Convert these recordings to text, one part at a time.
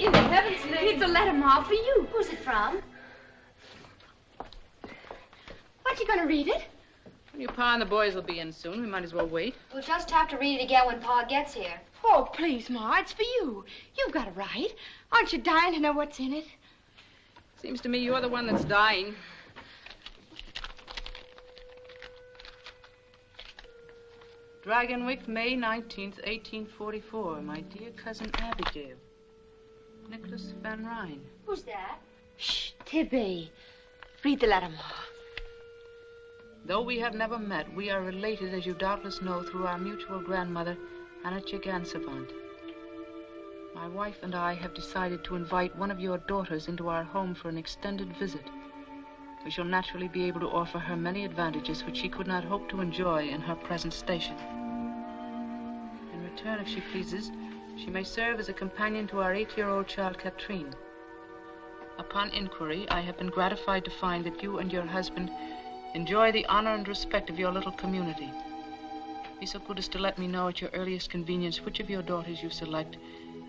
In heaven's name. It's a letter, Ma, for you. Who's it from? Aren't you going to read it? Well, your Pa and the boys will be in soon. We might as well wait. We'll just have to read it again when Pa gets here. Oh, please, Ma, it's for you. You've got it right. Aren't you dying to know what's in it? Seems to me you're the one that's dying. Dragonwyck, May 19th, 1844. My dear cousin Abigail. Nicholas Van Ryn. Who's that? Shh, Tibby. Read the letter, Ma. Though we have never met, we are related, as you doubtless know, through our mutual grandmother, Anya Seton. My wife and I have decided to invite one of your daughters into our home for an extended visit. We shall naturally be able to offer her many advantages which she could not hope to enjoy in her present station. In return, if she pleases, she may serve as a companion to our 8-year-old child, Katrine. Upon inquiry, I have been gratified to find that you and your husband enjoy the honor and respect of your little community. Be so good as to let me know at your earliest convenience which of your daughters you select,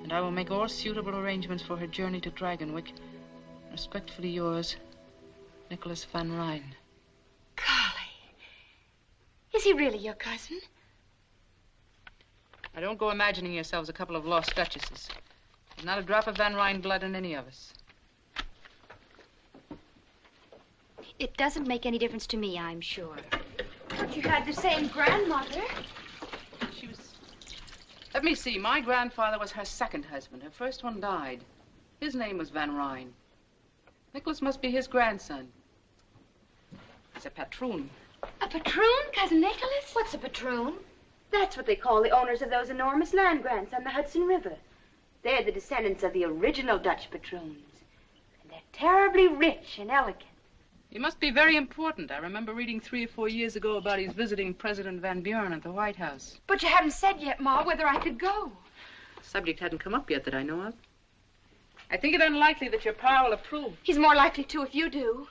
and I will make all suitable arrangements for her journey to Dragonwyck. Respectfully yours, Nicholas Van Ryn. Golly. Is he really your cousin? Now, don't go imagining yourselves a couple of lost duchesses. There's not a drop of Van Ryn blood in any of us. It doesn't make any difference to me, I'm sure. But you had the same grandmother. She was... Let me see. My grandfather was her second husband. Her first one died. His name was Van Ryn. Nicholas must be his grandson. He's a patroon. A patroon, Cousin Nicholas? What's a patroon? That's what they call the owners of those enormous land grants on the Hudson River. They're the descendants of the original Dutch patroons. And they're terribly rich and elegant. He must be very important. I remember reading 3 or 4 years ago about his visiting President Van Buren at the White House. But you haven't said yet, Ma, whether I could go. The subject hadn't come up yet that I know of. I think it unlikely that your pa will approve. He's more likely to if you do.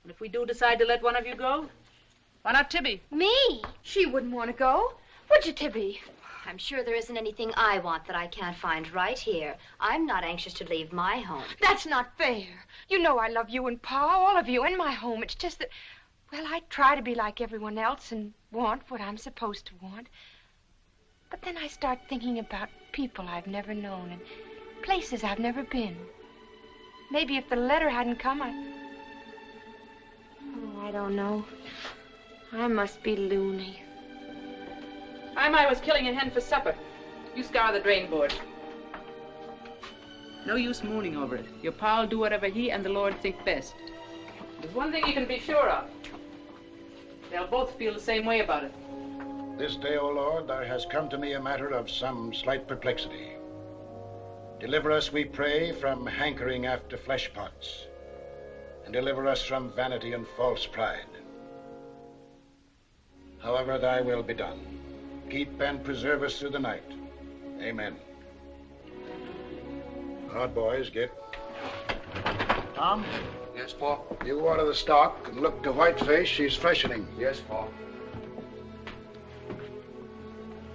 And if we do decide to let one of you go, why not Tibby? Me? She wouldn't want to go. Would you, Tibby? I'm sure there isn't anything I want that I can't find right here. I'm not anxious to leave my home. That's not fair. You know I love you and Pa, all of you, in my home. It's just that, well, I try to be like everyone else and want what I'm supposed to want. But then I start thinking about people I've never known and places I've never been. Maybe if the letter hadn't come, Oh, I don't know. I must be loony. I was killing a hen for supper. You scour the drain board. No use mooning over it. Your pa'll do whatever he and the Lord think best. There's one thing you can be sure of. They'll both feel the same way about it. This day, O Lord, there has come to me a matter of some slight perplexity. Deliver us, we pray, from hankering after flesh pots, and deliver us from vanity and false pride. However thy will be done. Keep and preserve us through the night. Amen. Out, boys, get. Tom? Yes, Pa? You water the stock and look to Whiteface. She's freshening. Yes, Pa.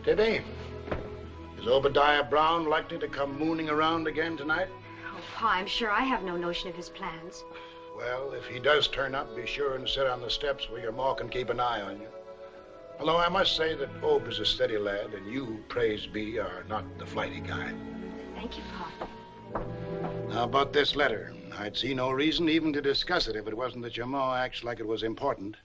Tibby, is Obadiah Brown likely to come mooning around again tonight? Oh, Pa, I'm sure I have no notion of his plans. Well, if he does turn up, be sure and sit on the steps where your ma can keep an eye on you. Although I must say that Ob is a steady lad, and you, praise be, are not the flighty kind. Thank you, Pa. Now, about this letter, I'd see no reason even to discuss it if it wasn't that your ma acts like it was important.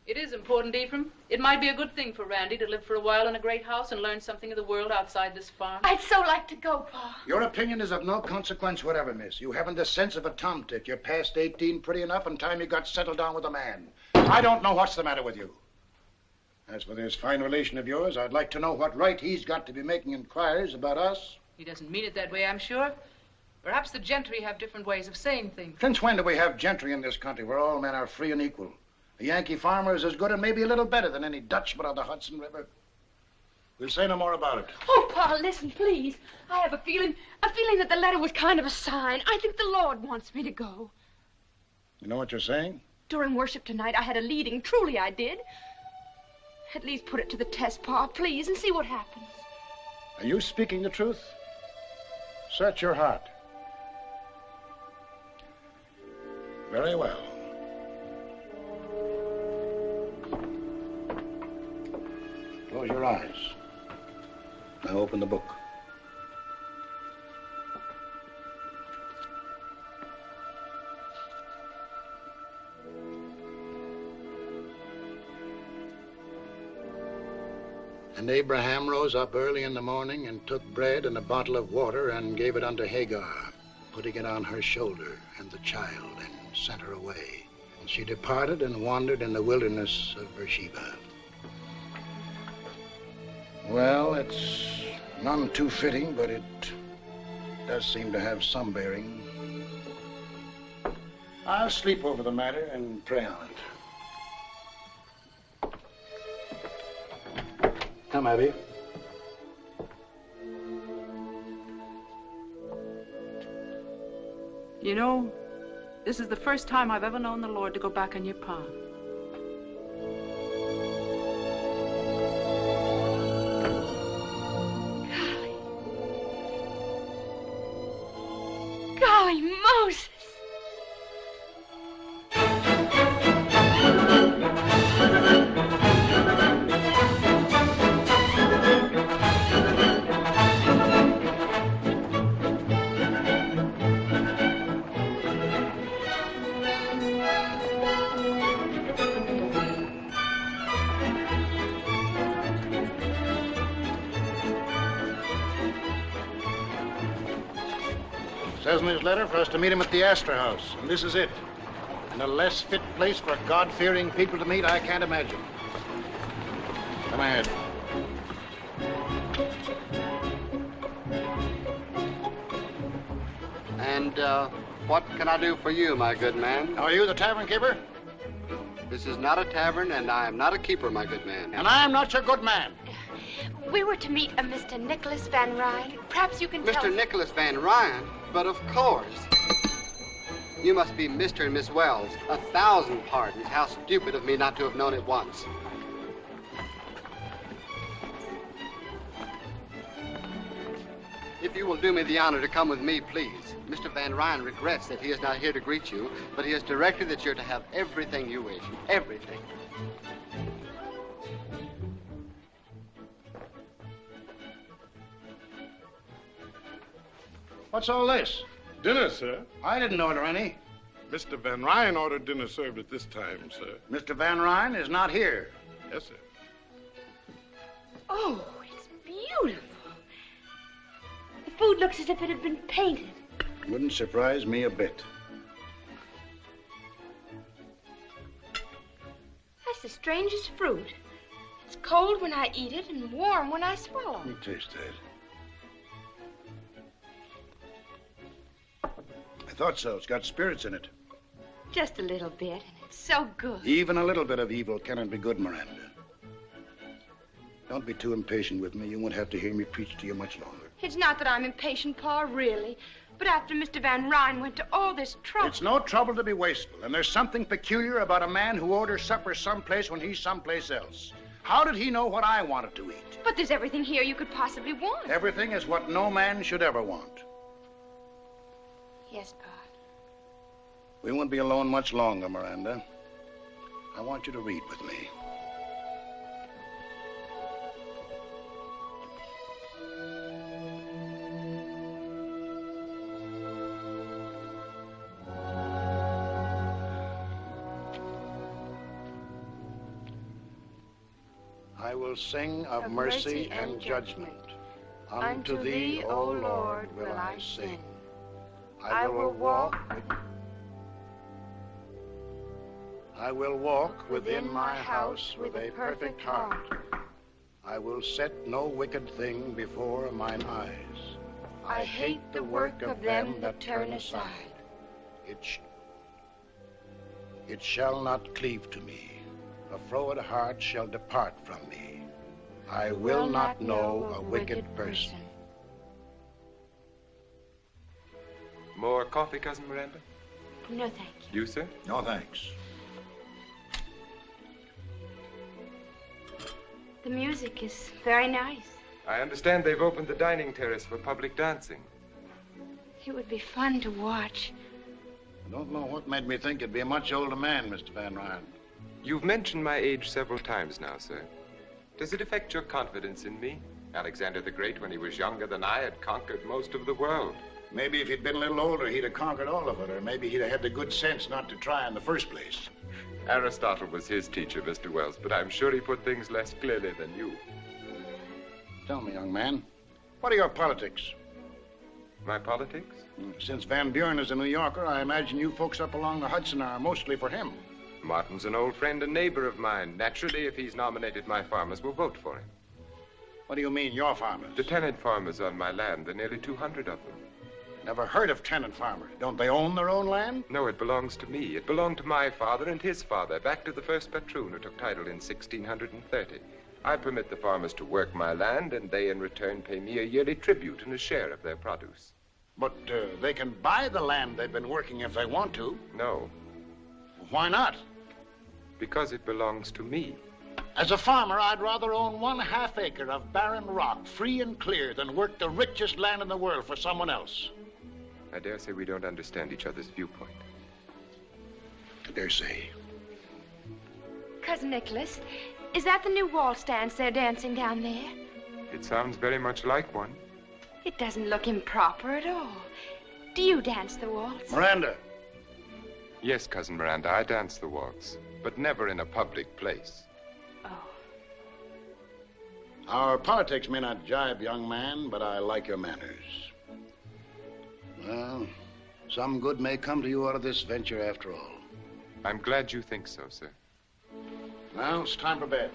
It is important, Ephraim. It might be a good thing for Randy to live for a while in a great house and learn something of the world outside this farm. I'd so like to go, Pa. Your opinion is of no consequence whatever, miss. You haven't the sense of a tomtit. You're past 18 pretty enough in time you got settled down with a man. I don't know what's the matter with you. As for this fine relation of yours, I'd like to know what right he's got to be making inquiries about us. He doesn't mean it that way, I'm sure. Perhaps the gentry have different ways of saying things. Since when do we have gentry in this country where all men are free and equal? A Yankee farmer is as good and maybe a little better than any Dutchman on the Hudson River. We'll say no more about it. Oh, Pa, listen, please. I have a feeling that the letter was kind of a sign. I think the Lord wants me to go. You know what you're saying? During worship tonight, I had a leading. Truly, I did. At least put it to the test, Pa, please, and see what happens. Are you speaking the truth? Search your heart. Very well. Close your eyes. Now open the book. And Abraham rose up early in the morning and took bread and a bottle of water and gave it unto Hagar, putting it on her shoulder and the child, and sent her away. And she departed and wandered in the wilderness of Beersheba. Well, it's none too fitting, but it does seem to have some bearing. I'll sleep over the matter and pray on it. Come, Abby. You know, this is the first time I've ever known the Lord to go back on your pa. Golly Moses! Says in his letter for us to meet him at the Astor House, and this is it. And a less fit place for God-fearing people to meet, I can't imagine. Come ahead. And, what can I do for you, my good man? Are you the tavern keeper? This is not a tavern, and I am not a keeper, my good man. And I am not your good man. We were to meet a Mr. Nicholas Van Ryn. Perhaps you can tell Mr. us... Nicholas Van Ryn? But of course. You must be Mr. and Miss Wells. 1,000 pardons. How stupid of me not to have known it once. If you will do me the honor to come with me, please. Mr. Van Ryn regrets that he is not here to greet you, but he has directed that you're to have everything you wish. Everything. What's all this? Dinner, sir. I didn't order any. Mr. Van Ryn ordered dinner served at this time, sir. Mr. Van Ryn is not here. Yes, sir. Oh, it's beautiful. The food looks as if it had been painted. Wouldn't surprise me a bit. That's the strangest fruit. It's cold when I eat it and warm when I swallow. Let me taste that. I thought so. It's got spirits in it. Just a little bit, and it's so good. Even a little bit of evil cannot be good, Miranda. Don't be too impatient with me. You won't have to hear me preach to you much longer. It's not that I'm impatient, Pa, really. But after Mr. Van Ryn went to all this trouble... It's no trouble to be wasteful, and there's something peculiar about a man who orders supper someplace when he's someplace else. How did he know what I wanted to eat? But there's everything here you could possibly want. Everything is what no man should ever want. Yes, Pa. We won't be alone much longer, Miranda. I want you to read with me. I will sing of mercy and judgment. Unto thee, O Lord, will I sing. I will walk within my house with a perfect heart. I will set no wicked thing before mine eyes. I hate the work of them that turn aside. It shall not cleave to me. A froward heart shall depart from me. I will not know a wicked person. More coffee, Cousin Miranda? No, thank you. You, sir? No, thanks. The music is very nice. I understand they've opened the dining terrace for public dancing. It would be fun to watch. I don't know what made me think you'd be a much older man, Mr. Van Ryn. You've mentioned my age several times now, sir. Does it affect your confidence in me? Alexander the Great, when he was younger than I, had conquered most of the world. Maybe if he'd been a little older, he'd have conquered all of it, or maybe he'd have had the good sense not to try in the first place. Aristotle was his teacher, Mr. Wells, but I'm sure he put things less clearly than you. Tell me, young man, what are your politics? My politics? Since Van Buren is a New Yorker, I imagine you folks up along the Hudson are mostly for him. Martin's an old friend and neighbor of mine. Naturally, if he's nominated, my farmers will vote for him. What do you mean, your farmers? The tenant farmers on my land. There are nearly 200 of them. Never heard of tenant farmers. Don't they own their own land? No, it belongs to me. It belonged to my father and his father, back to the first patroon who took title in 1630. I permit the farmers to work my land, and they in return pay me a yearly tribute and a share of their produce. But they can buy the land they've been working if they want to. No. Why not? Because it belongs to me. As a farmer, I'd rather own 1/2 acre of barren rock, free and clear, than work the richest land in the world for someone else. I dare say we don't understand each other's viewpoint. I dare say. Cousin Nicholas, is that the new waltz dance they're dancing down there? It sounds very much like one. It doesn't look improper at all. Do you dance the waltz? Miranda. Yes, Cousin Miranda, I dance the waltz, but never in a public place. Oh. Our politics may not jibe, young man, but I like your manners. Well, some good may come to you out of this venture after all. I'm glad you think so, sir. Now, it's time for bed.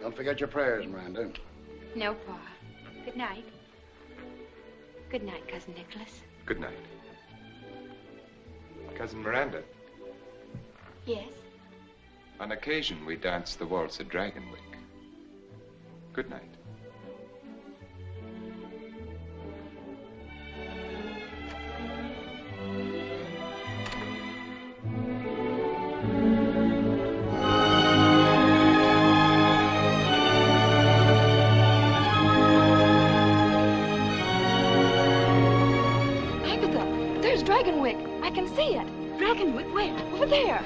Don't forget your prayers, Miranda. No, Pa. Good night. Good night, Cousin Nicholas. Good night. Cousin Miranda, Yes? on occasion we dance the waltz at Dragonwyck. Good night. Agatha, there's Dragonwyck. I can see it. Dragonwyck? Where? Over there.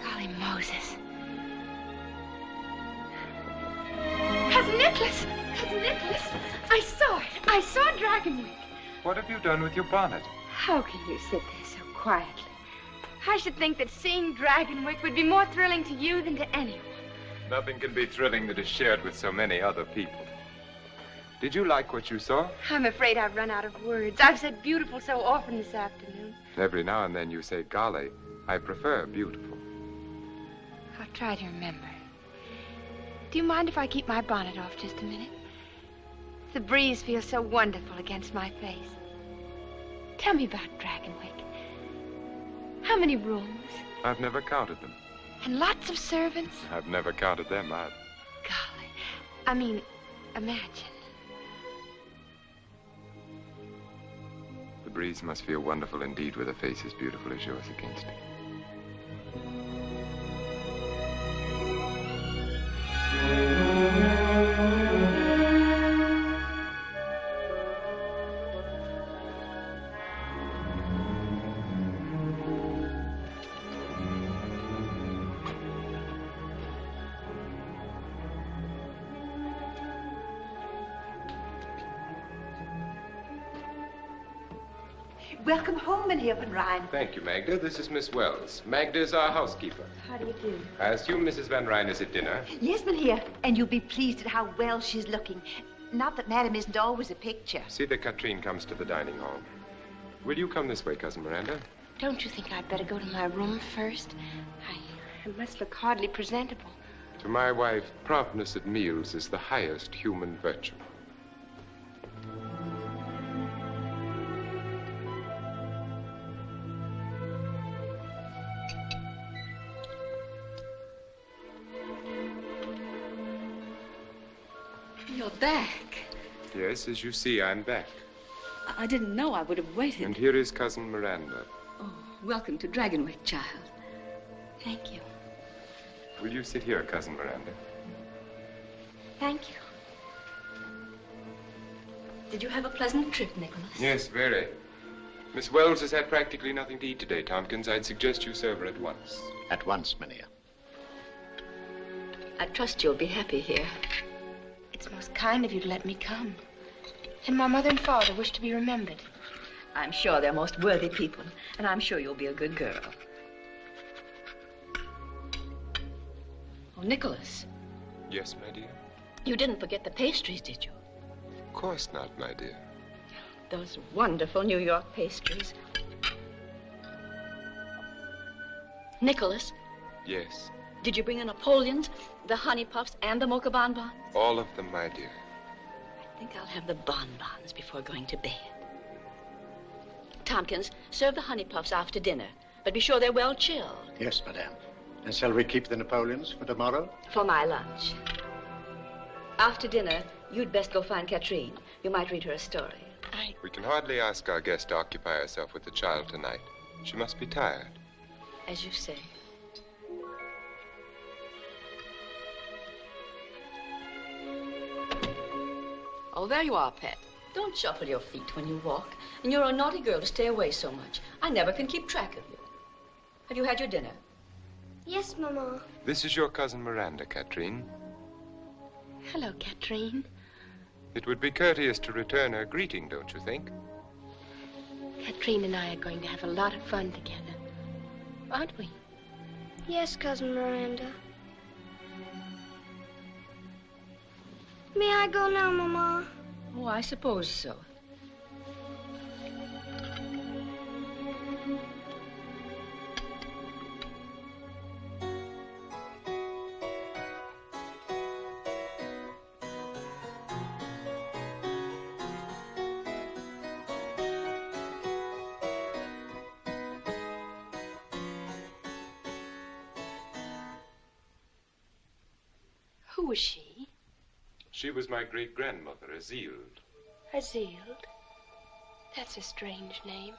Golly Moses. Cousin Nicholas! Cousin Nicholas! I saw it. I saw Dragonwyck. What have you done with your bonnet? How can you sit there so quietly? I should think that seeing Dragonwyck would be more thrilling to you than to anyone. Nothing can be thrilling that is shared with so many other people. Did you like what you saw? I'm afraid I've run out of words. I've said beautiful so often this afternoon. Every now and then you say golly. I prefer beautiful. I'll try to remember. Do you mind if I keep my bonnet off just a minute? The breeze feels so wonderful against my face. Tell me about Dragonwyck. How many rooms? I've never counted them. And lots of servants? I've never counted them either. Golly. I mean, imagine. The breeze must feel wonderful indeed with a face as beautiful as yours against it. Welcome home, Mynheer Van Ryn. Thank you, Magda. This is Miss Wells. Magda is our housekeeper. How do you do? I assume Mrs. Van Ryn is at dinner. Yes, Mynheer, and you'll be pleased at how well she's looking. Not that Madam isn't always a picture. See that Katrine comes to the dining hall. Will you come this way, Cousin Miranda? Don't you think I'd better go to my room first? I must look hardly presentable. To my wife, promptness at meals is the highest human virtue. You're back. Yes, as you see, I'm back. I didn't know I would have waited. And here is Cousin Miranda. Oh, welcome to Dragonwyck, child. Thank you. Will you sit here, Cousin Miranda? Thank you. Did you have a pleasant trip, Nicholas? Yes, very. Miss Wells has had practically nothing to eat today, Tompkins. I'd suggest you serve her at once. At once, Minia. I trust you'll be happy here. It's most kind of you to let me come. And my mother and father wish to be remembered. I'm sure they're most worthy people, and I'm sure you'll be a good girl. Oh, Nicholas. Yes, my dear? You didn't forget the pastries, did you? Of course not, my dear. Those wonderful New York pastries. Nicholas, Yes. did you bring the Napoleons, the honey puffs, and the mocha bonbons? All of them, my dear. I think I'll have the bonbons before going to bed. Tompkins, serve the honey puffs after dinner, but be sure they're well chilled. Yes, madame. And shall we keep the Napoleons for tomorrow? For my lunch. After dinner, you'd best go find Katrine. You might read her a story. We can hardly ask our guest to occupy herself with the child tonight. She must be tired. As you say. Oh, there you are, Pet. Don't shuffle your feet when you walk. And you're a naughty girl to stay away so much. I never can keep track of you. Have you had your dinner? Yes, Mama. This is your cousin Miranda, Katrine. Hello, Katrine. It would be courteous to return her greeting, don't you think? Katrine and I are going to have a lot of fun together. Aren't we? Yes, Cousin Miranda. May I go now, Mama? Oh, I suppose so. Who was she? She was my great-grandmother, Azild. Azild? That's a strange name.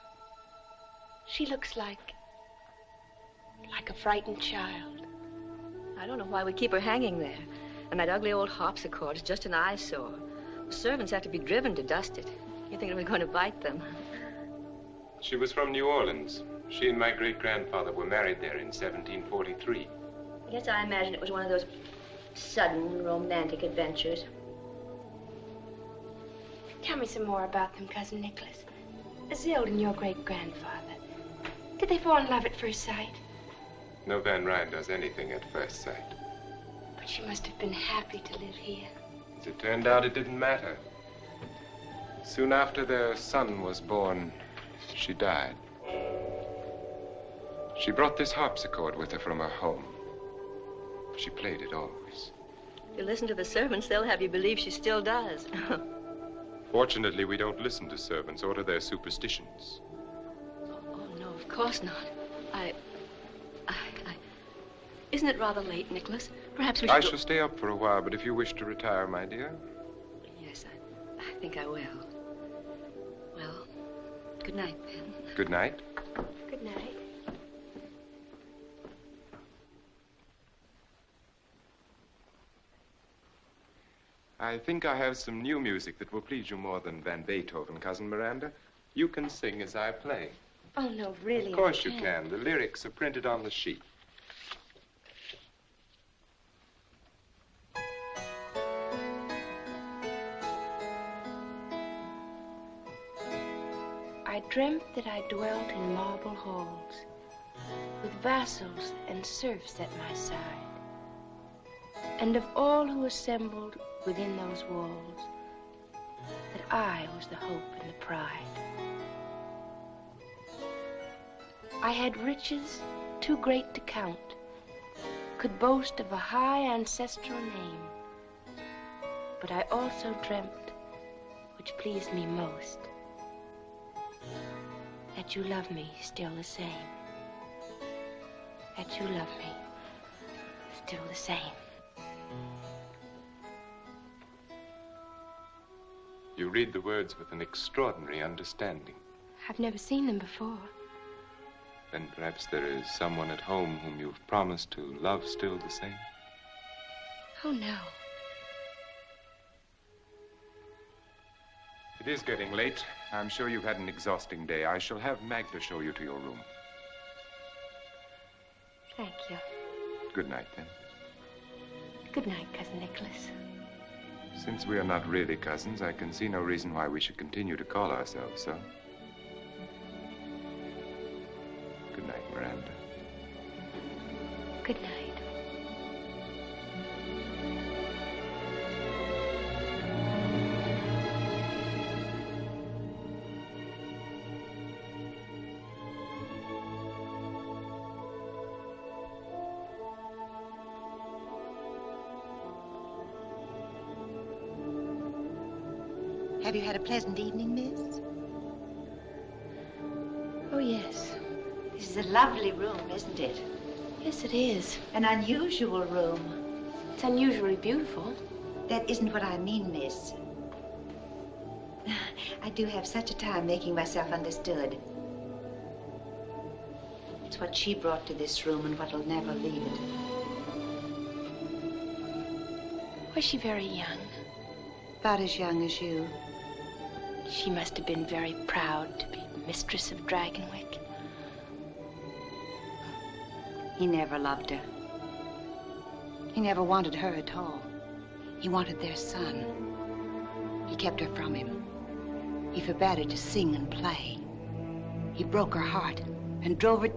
She looks like a frightened child. I don't know why we keep her hanging there. And that ugly old harpsichord is just an eyesore. The servants have to be driven to dust it. You think we're going to bite them? She was from New Orleans. She and my great-grandfather were married there in 1743. I guess I imagine it was one of those sudden romantic adventures. Tell me some more about them, Cousin Nicholas. Azild and your great-grandfather. Did they fall in love at first sight? No Van Ryn does anything at first sight. But she must have been happy to live here. As it turned out, it didn't matter. Soon after their son was born, she died. She brought this harpsichord with her from her home. She played it always. If you listen to the servants, they'll have you believe she still does. Fortunately, we don't listen to servants or to their superstitions. Oh, no, of course not. Isn't it rather late, Nicholas? Perhaps we should I shall stay up for a while, but if you wish to retire, my dear. Yes, I think I will. Well, good night, then. Good night. Good night. I think I have some new music that will please you more than Van Beethoven, Cousin Miranda. You can sing as I play. Oh, no, really. Of course you can. The lyrics are printed on the sheet. I dreamt that I dwelt in marble halls, with vassals and serfs at my side, and of all who assembled within those walls, that I was the hope and the pride. I had riches too great to count, could boast of a high ancestral name, but I also dreamt, which pleased me most, that you love me still the same. That you love me still the same. You read the words with an extraordinary understanding. I've never seen them before. Then perhaps there is someone at home whom you've promised to love still the same? Oh, no. It is getting late. I'm sure you've had an exhausting day. I shall have Magda show you to your room. Thank you. Good night, then. Good night, Cousin Nicholas. Since we are not really cousins, I can see no reason why we should continue to call ourselves so. Good night, Miranda. Good night. Have you had a pleasant evening, miss? Oh, yes. This is a lovely room, isn't it? Yes, it is. An unusual room. It's unusually beautiful. That isn't what I mean, miss. I do have such a time making myself understood. It's what she brought to this room and what'll never leave it. Was she very young? About as young as you. She must have been very proud to be mistress of Dragonwyck. He never loved her. He never wanted her at all. He wanted their son. He kept her from him. He forbade her to sing and play. He broke her heart and drove her...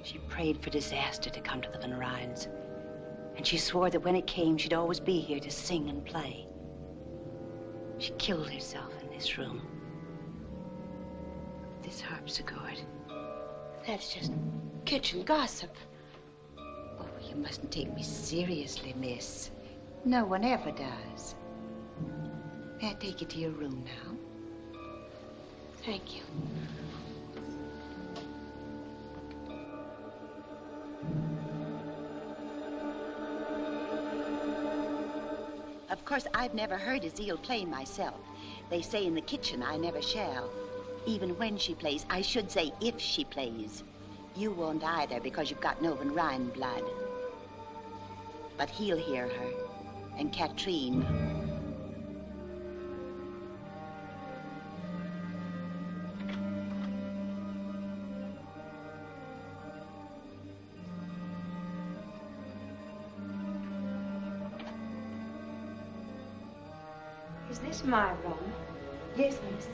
She prayed for disaster to come to the Van Ryns. And she swore that when it came, she'd always be here to sing and play. She killed herself in this room. This harpsichord. That's just kitchen gossip. Oh, you mustn't take me seriously, miss. No one ever does. May I take you to your room now? Thank you. Of course, I've never heard Azile play myself. They say in the kitchen I never shall. Even when she plays, I should say if she plays. You won't either because you've got no Van Ryn blood. But he'll hear her, and Katrine. Is this my room? Yes, miss.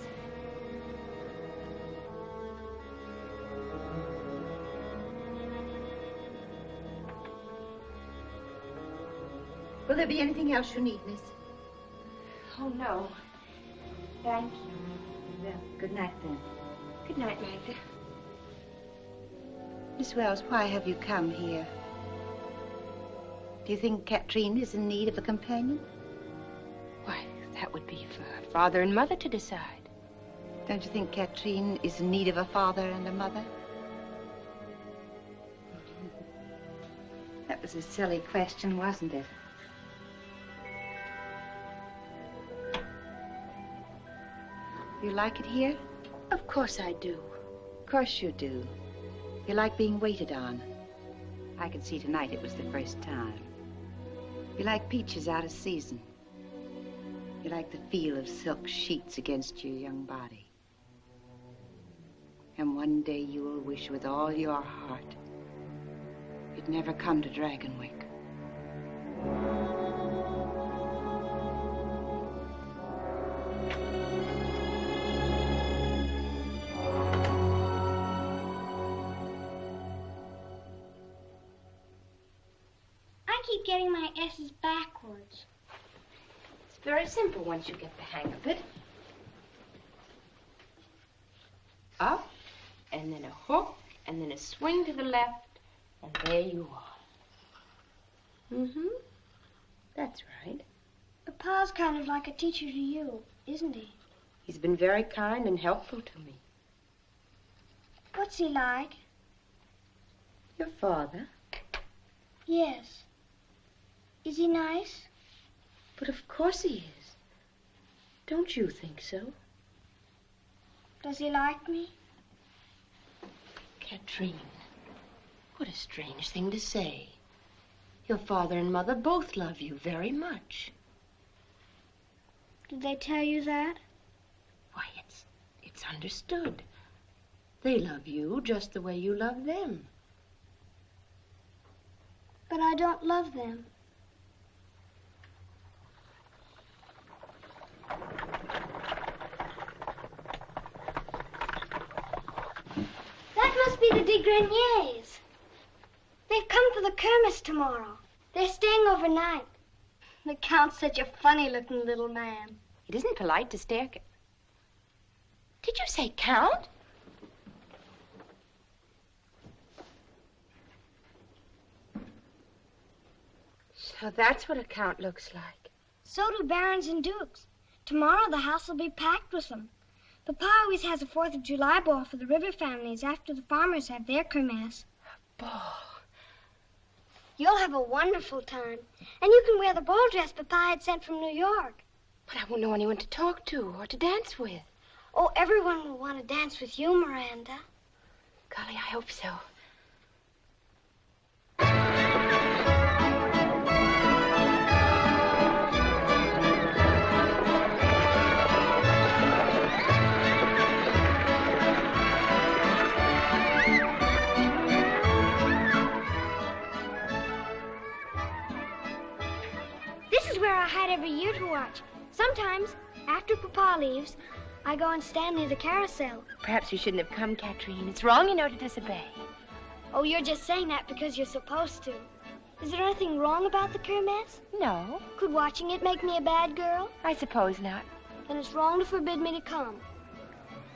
Will there be anything else you need, miss? Oh, no. Thank you. Well, good night, then. Good night, Magda. Miss Wells, why have you come here? Do you think Katrine is in need of a companion? Why, that would be for her father and mother to decide. Don't you think Katrine is in need of a father and a mother? That was a silly question, wasn't it? You like it here? Of course I do. Of course you do. You like being waited on. I could see tonight it was the first time. You like peaches out of season. You like the feel of silk sheets against your young body. And one day you will wish with all your heart you'd never come to Dragonwyck. I keep getting my S's backwards. It's very simple once you get the hang of it. Up, and then a hook, and then a swing to the left, and there you are. Mm-hmm. That's right. But Pa's kind of like a teacher to you, isn't he? He's been very kind and helpful to me. What's he like? Your father? Yes. Is he nice? But of course he is. Don't you think so? Does he like me? Katrine, what a strange thing to say. Your father and mother both love you very much. Did they tell you that? Why, it's understood. They love you just the way you love them. But I don't love them. That must be the de Greniers. They've come for the Kermesse tomorrow. They're staying overnight. The Count's such a funny-looking little man. It isn't polite to stare. Did you say Count? So that's what a Count looks like. So do barons and dukes. Tomorrow the house will be packed with them. Papa always has a 4th of July ball for the river families after the farmers have their Kermesse. Ball. You'll have a wonderful time. And you can wear the ball dress Papa had sent from New York. But I won't know anyone to talk to or to dance with. Oh, everyone will want to dance with you, Miranda. Golly, I hope so. This is where I hide every year to watch. Sometimes, after Papa leaves, I go and stand near the carousel. Perhaps you shouldn't have come, Katrine. It's wrong, you know, to disobey. Oh, you're just saying that because you're supposed to. Is there anything wrong about the Kermesse? No. Could watching it make me a bad girl? I suppose not. Then it's wrong to forbid me to come.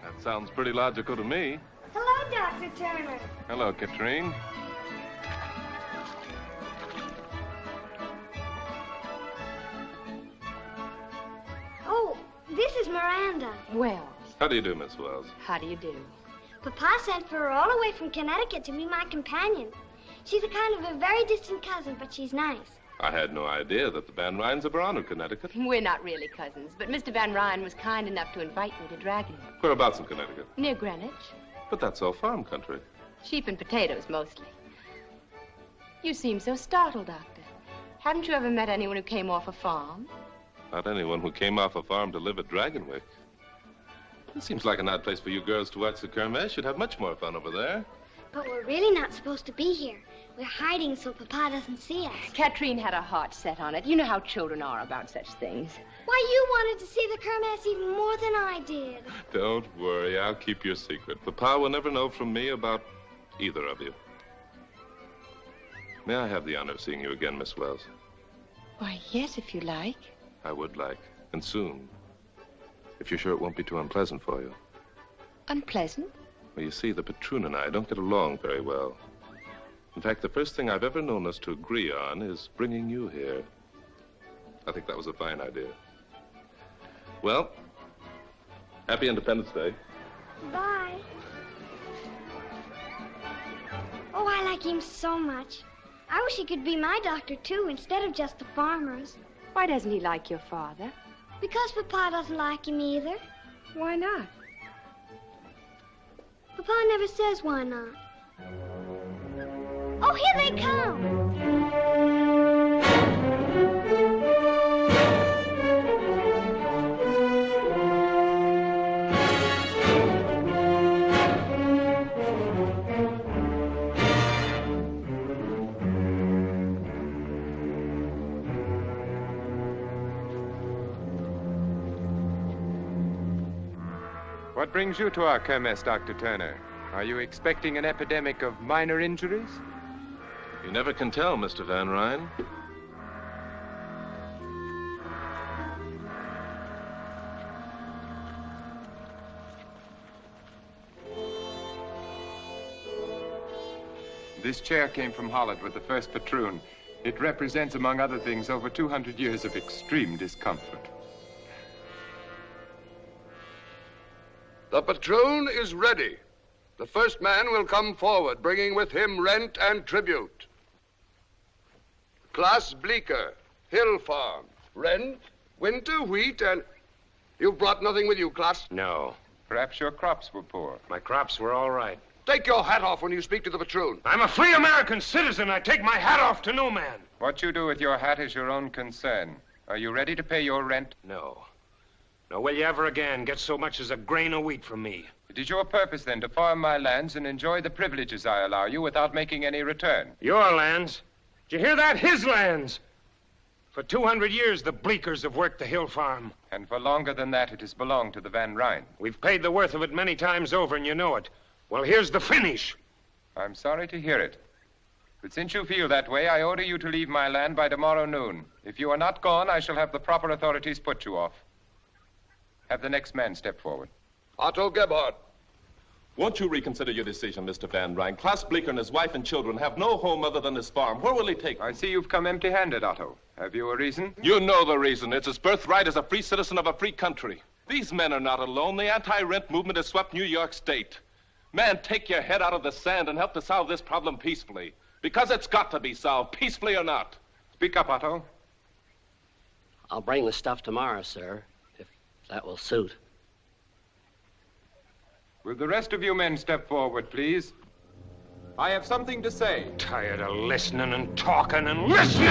That sounds pretty logical to me. Hello, Dr. Turner. Hello, Katrine. Oh, this is Miranda. Well, How do you do, Miss Wells? how do you do? Papa sent for her all the way from Connecticut to be my companion. She's a kind of a very distant cousin, but she's nice. I had no idea that the Van Ryns ever honored Connecticut. We're not really cousins, but Mr. Van Ryn was kind enough to invite me to Dragonwyck. Whereabouts in Connecticut? Near Greenwich. But that's all farm country. Sheep and potatoes, mostly. You seem so startled, Doctor. Haven't you ever met anyone who came off a farm? Not anyone who came off a farm to live at Dragonwyck. It seems like an odd place for you girls to watch the Kermesse. You'd have much more fun over there. But we're really not supposed to be here. We're hiding so Papa doesn't see us. Katrine had her heart set on it. You know how children are about such things. Why, you wanted to see the Kermesse even more than I did. Don't worry, I'll keep your secret. Papa will never know from me about either of you. May I have the honor of seeing you again, Miss Wells? Why, yes, if you like. I would like, and soon. If you're sure it won't be too unpleasant for you. Unpleasant? Well, you see, the patroon and I don't get along very well. In fact, the first thing I've ever known us to agree on is bringing you here. I think that was a fine idea. Well, happy Independence Day. Bye. Oh, I like him so much. I wish he could be my doctor, too, instead of just the farmer's. Why doesn't he like your father? Because Papa doesn't like him either. Why not? Papa never says why not. Oh, here they come! What brings you to our Kermesse, Dr. Turner? Are you expecting an epidemic of minor injuries? You never can tell, Mr. Van Ryn. This chair came from Holland with the first patroon. It represents, among other things, over 200 years of extreme discomfort. The patroon is ready. The first man will come forward, bringing with him rent and tribute. Klaas Bleecker, Hill Farm. Rent, winter wheat, and... You've brought nothing with you, Klaas? No. Perhaps your crops were poor. My crops were all right. Take your hat off when you speak to the patroon. I'm a free American citizen. I take my hat off to no man. What you do with your hat is your own concern. Are you ready to pay your rent? No. Nor will you ever again get so much as a grain of wheat from me. It is your purpose, then, to farm my lands and enjoy the privileges I allow you without making any return. Your lands? Did you hear that? His lands! For 200 years, the Bleeckers have worked the Hill Farm. And for longer than that, it has belonged to the Van Ryn. We've paid the worth of it many times over, and you know it. Well, here's the finish. I'm sorry to hear it. But since you feel that way, I order you to leave my land by tomorrow noon. If you are not gone, I shall have the proper authorities put you off. Have the next man step forward. Otto Gebhardt. Won't you reconsider your decision, Mr. Van Ryn? Klaas Bleecker and his wife and children have no home other than his farm. Where will he take them? I see you've come empty-handed, Otto. Have you a reason? You know the reason. It's his birthright as a free citizen of a free country. These men are not alone. The anti-rent movement has swept New York State. Man, take your head out of the sand and help to solve this problem peacefully. Because it's got to be solved, peacefully or not. Speak up, Otto. I'll bring the stuff tomorrow, sir, if that will suit. Will the rest of you men step forward, please? I have something to say. Tired of listening and talking and listening!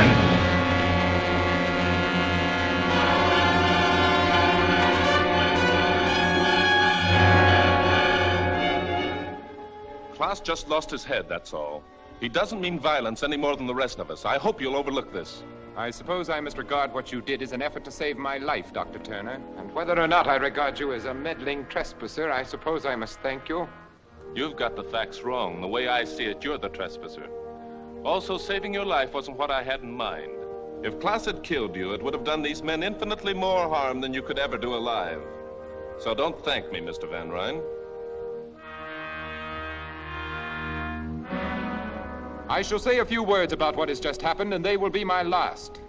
Klaas just lost his head, that's all. He doesn't mean violence any more than the rest of us. I hope you'll overlook this. I suppose I must regard what you did as an effort to save my life, Dr. Turner. And whether or not I regard you as a meddling trespasser, I suppose I must thank you. You've got the facts wrong. The way I see it, you're the trespasser. Also, saving your life wasn't what I had in mind. If Klaas had killed you, it would have done these men infinitely more harm than you could ever do alive. So don't thank me, Mr. Van Ryn. I shall say a few words about what has just happened, and they will be my last.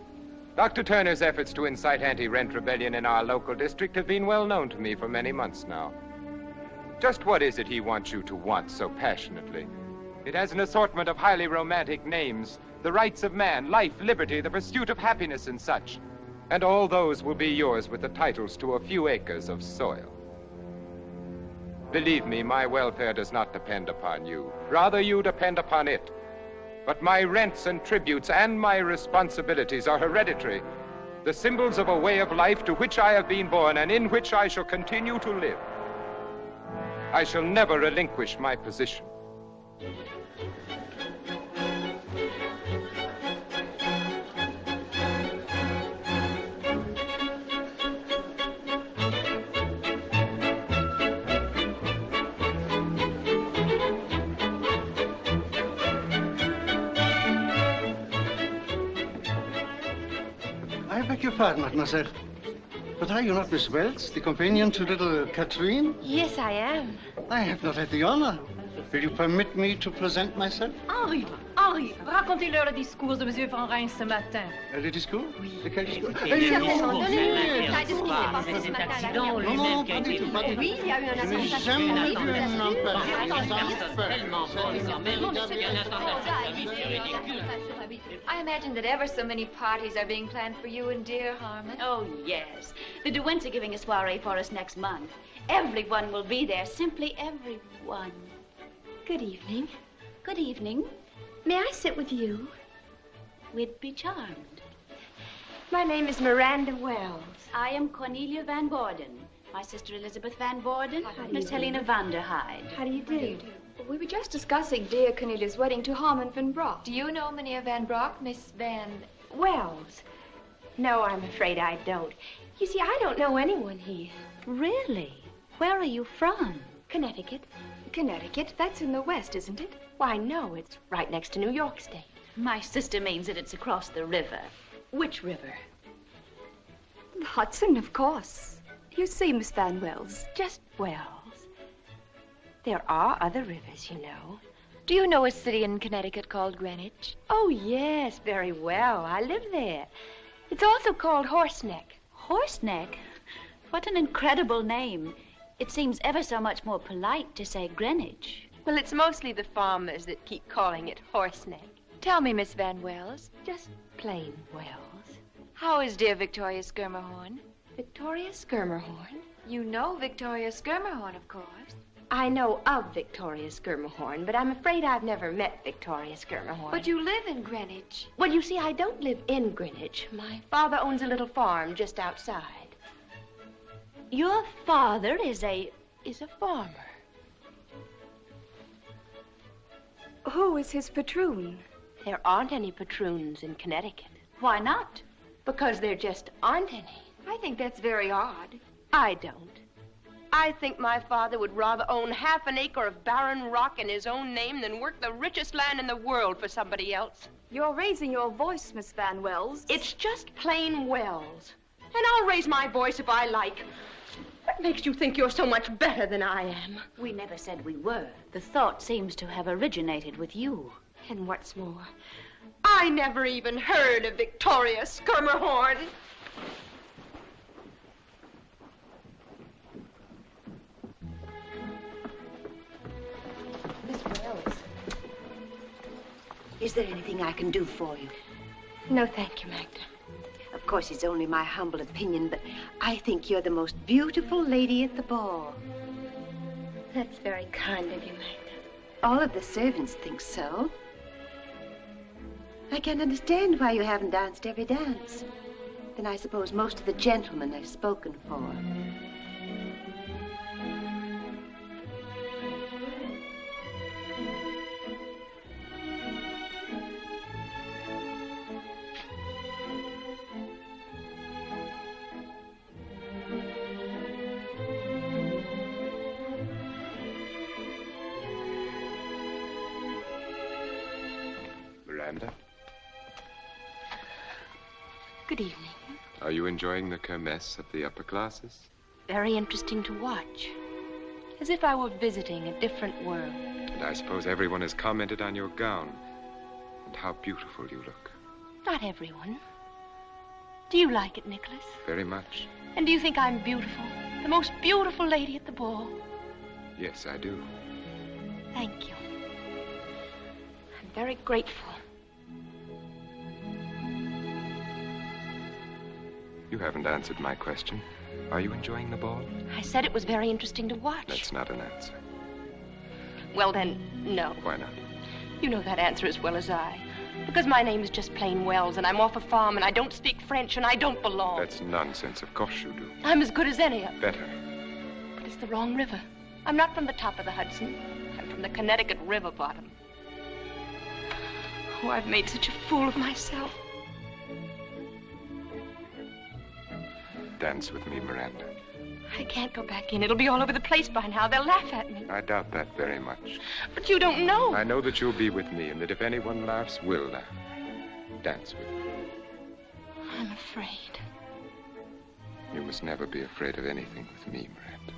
Dr. Turner's efforts to incite anti-rent rebellion in our local district have been well known to me for many months now. Just what is it he wants you to want so passionately? It has an assortment of highly romantic names, the rights of man, life, liberty, the pursuit of happiness, and such. And all those will be yours with the titles to a few acres of soil. Believe me, my welfare does not depend upon you. Rather, you depend upon it. But my rents and tributes and my responsibilities are hereditary, the symbols of a way of life to which I have been born and in which I shall continue to live. I shall never relinquish my position. I beg your pardon, mademoiselle. But are you not Miss Wells, the companion to little Catherine? Yes, I am. I have not had the honor. Will you permit me to present myself? Henri, racontez-leur le discours de M. Van Ryn ce matin. Le discours? Oui. Lequel discours? Certainement. Donnez-nous Non, pas du tout, pas du tout. Oui, il y a eu un Je n'ai jamais vu un homme I imagine that ever so many parties are being planned for you and dear Harmon. Oh, yes. The DeWints are giving a soiree for us next month. Everyone will be there, simply everyone. Good evening. Good evening. May I sit with you? We'd be charmed. My name is Miranda Wells. I am Cornelia Van Borden. My sister Elizabeth Van Borden, Miss Helena Vanderhyde. How do you do? We were just discussing dear Cornelia's wedding to Harmon Van Brock. Do you know Mynheer Van Brock, Miss Van... Wells? No, I'm afraid I don't. You see, I don't know anyone here. Really? Where are you from? Connecticut. Connecticut? That's in the west, isn't it? Why, no, it's right next to New York State. My sister means that it's across the river. Which river? The Hudson, of course. You see, Miss Van Wells. Just Wells. There are other rivers, you know. Do you know a city in Connecticut called Greenwich? Oh, yes, very well. I live there. It's also called Horseneck. Horseneck? What an incredible name. It seems ever so much more polite to say Greenwich. Well, it's mostly the farmers that keep calling it Horseneck. Tell me, Miss Van Wells, just plain Wells, how is dear Victoria Skirmerhorn? Victoria Skirmerhorn? You know Victoria Skirmerhorn, of course. I know of Victoria Skirmerhorn, but I'm afraid I've never met Victoria Skirmerhorn. But you live in Greenwich. Well, you see, I don't live in Greenwich. My father owns a little farm just outside. Your father is a farmer. Who is his patroon? There aren't any patroons in Connecticut. Why not? Because there just aren't any. I think that's very odd. I don't. I think my father would rather own half an acre of barren rock in his own name than work the richest land in the world for somebody else. You're raising your voice, Miss Van Wells. It's just plain Wells. And I'll raise my voice if I like. What makes you think you're so much better than I am? We never said we were. The thought seems to have originated with you. And what's more, I never even heard of Victoria Skirmerhorn. Miss Wells, is there anything I can do for you? No, thank you, Magda. Of course, it's only my humble opinion, but I think you're the most beautiful lady at the ball. That's very kind of you, Magda. All of the servants think so. I can't understand why you haven't danced every dance. Then I suppose most of the gentlemen are spoken for. Miranda, Good evening. are you enjoying the kermesse of the upper classes? Very interesting to watch. As if I were visiting a different world. And I suppose everyone has commented on your gown and how beautiful you look. Not everyone. Do you like it, Nicholas? Very much. And do you think I'm beautiful? The most beautiful lady at the ball? Yes, I do. Thank you. I'm very grateful. You haven't answered my question. Are you enjoying the ball? I said it was very interesting to watch. That's not an answer. Well, then, no. Why not? You know that answer as well as I. Because my name is just plain Wells, and I'm off a farm, and I don't speak French, and I don't belong. That's nonsense. Of course you do. I'm as good as any of them. Better. But it's the wrong river. I'm not from the top of the Hudson. I'm from the Connecticut river bottom. Oh, I've made such a fool of myself. Dance with me, Miranda. I can't go back in. It'll be all over the place by now. They'll laugh at me. I doubt that very much. But you don't know. I know that you'll be with me, and that if anyone laughs, we'll laugh. Dance with me. I'm afraid. You must never be afraid of anything with me, Miranda.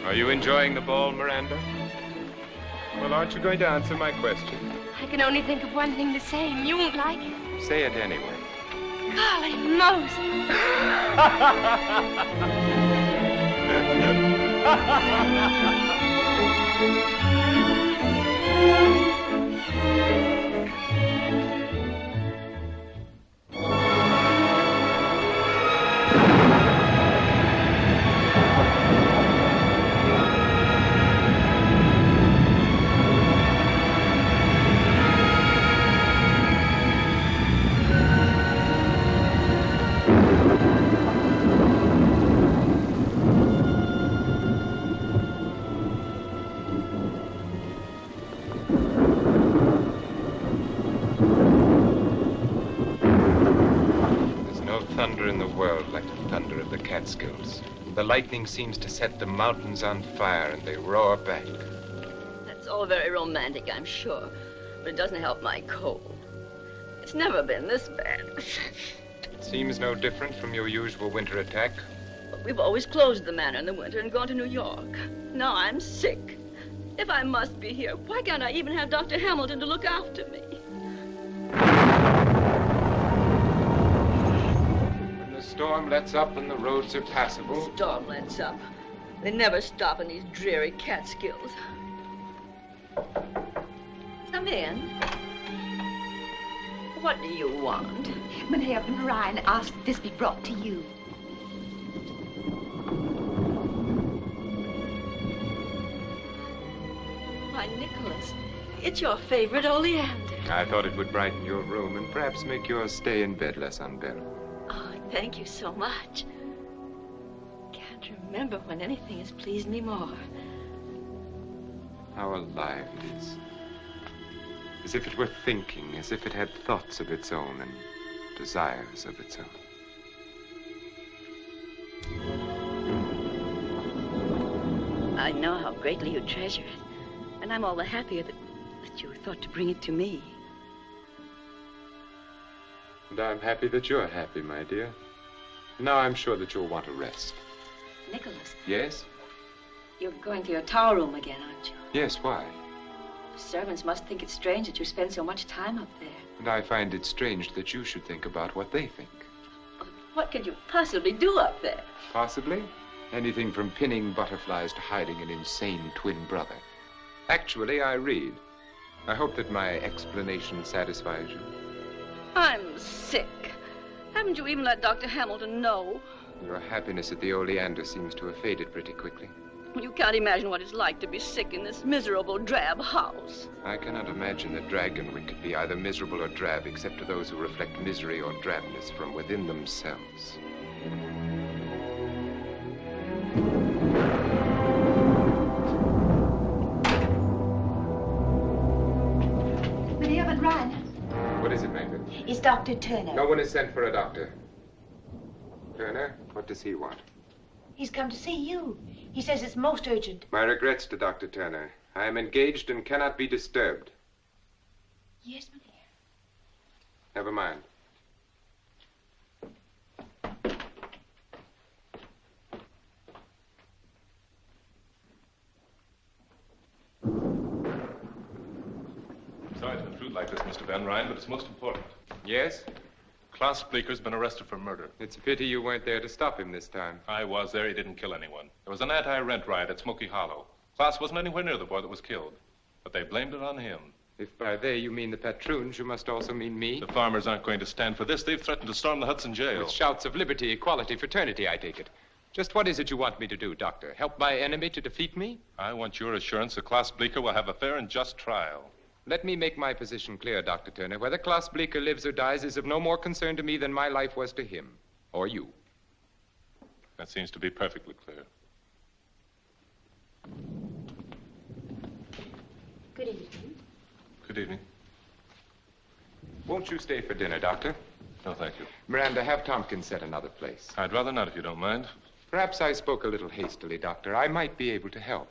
Are you enjoying the ball, Miranda? Well, aren't you going to answer my question? I can only think of one thing to say, and you won't like it. Say it anyway. Golly Moses. Catskills. The lightning seems to set the mountains on fire and they roar back. That's all very romantic, I'm sure, but it doesn't help my cold. It's never been this bad. It seems no different from your usual winter attack. But we've always closed the manor in the winter and gone to New York. Now I'm sick. If I must be here, why can't I even have Dr. Hamilton to look after me? The storm lets up and the roads are passable. The storm lets up. They never stop in these dreary Catskills. Come in. What do you want? Mynheer Van Rijn asked this be brought to you. Why, Nicholas, it's your favorite oleander. I thought it would brighten your room and perhaps make your stay in bed less unbearable. Thank you so much. Can't remember when anything has pleased me more. How alive it is. As if it were thinking, as if it had thoughts of its own and desires of its own. I know how greatly you treasure it, and I'm all the happier that you thought to bring it to me. And I'm happy that you're happy, my dear. Now I'm sure that you'll want to rest. Nicholas. Yes? You're going to your tower room again, aren't you? Yes, why? The servants must think it's strange that you spend so much time up there. And I find it strange that you should think about what they think. What could you possibly do up there? Possibly. Anything from pinning butterflies to hiding an insane twin brother. Actually, I read. I hope that my explanation satisfies you. I'm sick. Haven't you even let Dr. Hamilton know? Your happiness at the oleander seems to have faded pretty quickly. You can't imagine what it's like to be sick in this miserable, drab house. I cannot imagine that Dragonwyck could be either miserable or drab, except to those who reflect misery or drabness from within themselves. Mynheer Van Rijn. What is it, Magda? Is Dr. Turner? No one is sent for a doctor. Turner, what does he want? He's come to see you. He says it's most urgent. My regrets to Dr. Turner. I am engaged and cannot be disturbed. Yes, Mynheer. Never mind. Sorry to intrude like this, Mr. Van Rijn, but it's most important. Yes? Klaus Bleeker's been arrested for murder. It's a pity you weren't there to stop him this time. I was there. He didn't kill anyone. There was an anti-rent riot at Smoky Hollow. Klaus wasn't anywhere near the boy that was killed, but they blamed it on him. If by they you mean the patroons, you must also mean me. The farmers aren't going to stand for this. They've threatened to storm the Hudson jail. With shouts of liberty, equality, fraternity, I take it. Just what is it you want me to do, Doctor? Help my enemy to defeat me? I want your assurance that Klaus Bleeker will have a fair and just trial. Let me make my position clear, Dr. Turner. Whether Klaus Bleeker lives or dies is of no more concern to me than my life was to him. Or you. That seems to be perfectly clear. Good evening. Good evening. Won't you stay for dinner, Doctor? No, thank you. Miranda, have Tompkins set another place. I'd rather not, if you don't mind. Perhaps I spoke a little hastily, Doctor. I might be able to help.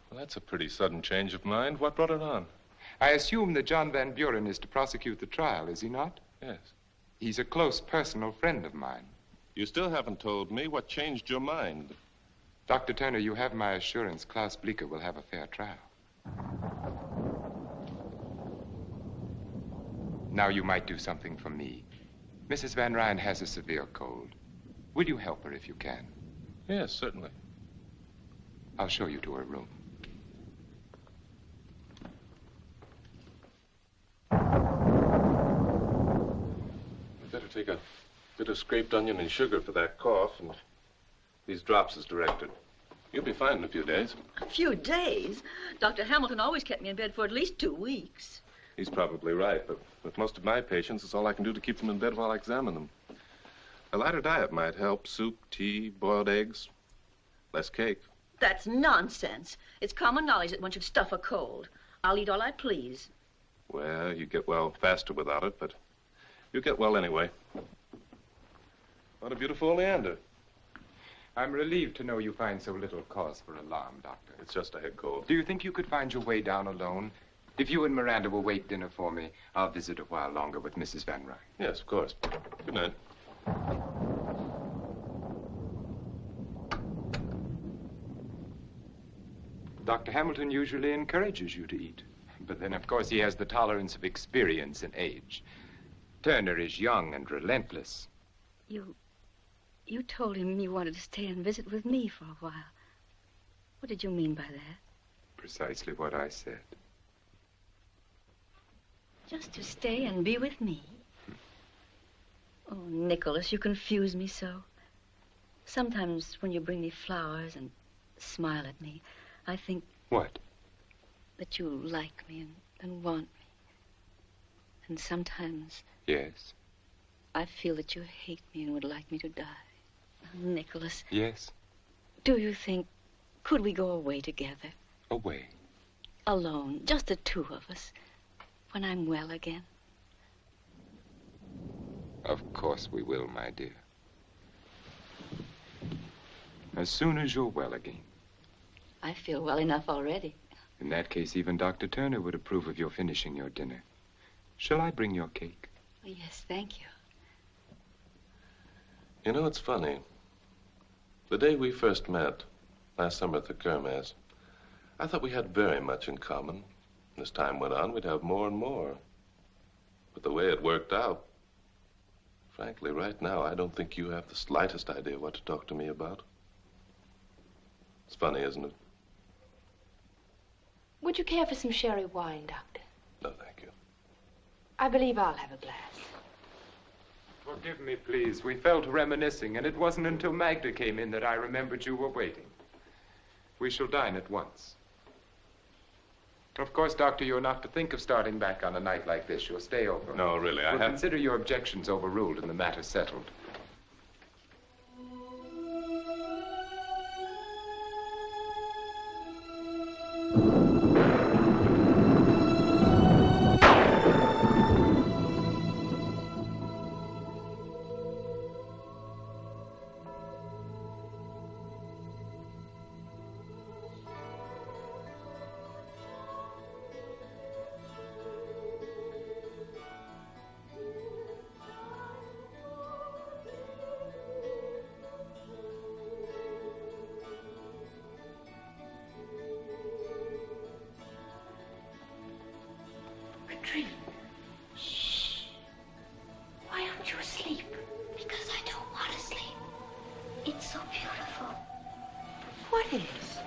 Well, that's a pretty sudden change of mind. What brought it on? I assume that John Van Buren is to prosecute the trial, is he not? Yes. He's a close personal friend of mine. You still haven't told me what changed your mind. Dr. Turner, you have my assurance Klaus Bleeker will have a fair trial. Now you might do something for me. Mrs. Van Rijn has a severe cold. Will you help her if you can? Yes, certainly. I'll show you to her room. take a bit of scraped onion and sugar for that cough, and these drops as directed. You'll be fine in a few days. A few days? Dr. Hamilton always kept me in bed for at least 2 weeks. He's probably right, but with most of my patients, it's all I can do to keep them in bed while I examine them. A lighter diet might help. Soup, tea, boiled eggs, less cake. That's nonsense. It's common knowledge that one should stuff a cold. I'll eat all I please. Well, you get well faster without it, but you get well anyway. What a beautiful oleander. I'm relieved to know you find so little cause for alarm, Doctor. It's just a head cold. Do you think you could find your way down alone? If you and Miranda will wait dinner for me, I'll visit a while longer with Mrs. Van Ryn. Yes, of course. Good night. Dr. Hamilton usually encourages you to eat. But then, of course, he has the tolerance of experience and age. Turner is young and relentless. You told him you wanted to stay and visit with me for a while. What did you mean by that? Precisely what I said. Just to stay and be with me? Oh, Nicholas, you confuse me so. Sometimes when you bring me flowers and smile at me, I think... What? That you like me and want me. And sometimes... Yes? I feel that you hate me and would like me to die. Nicholas. Yes? Do you think... Could we go away together? Away? Alone, just the two of us. When I'm well again. Of course we will, my dear. As soon as you're well again. I feel well enough already. In that case, even Dr. Turner would approve of your finishing your dinner. Shall I bring your cake? Oh, yes, thank you. You know, it's funny. The day we first met, last summer at the Kermesse, I thought we had very much in common. As time went on, we'd have more and more. But the way it worked out, frankly, right now, I don't think you have the slightest idea what to talk to me about. It's funny, isn't it? Would you care for some sherry wine, Doctor? No, thank you. I believe I'll have a glass. Forgive me, please. We fell to reminiscing, and it wasn't until Magda came in that I remembered you were waiting. We shall dine at once. Of course, Doctor, you're not to think of starting back on a night like this. You'll stay over. No, really, I We'll have... consider your objections overruled and the matter settled. Shh. Why aren't you asleep? Because I don't want to sleep. It's so beautiful. What is?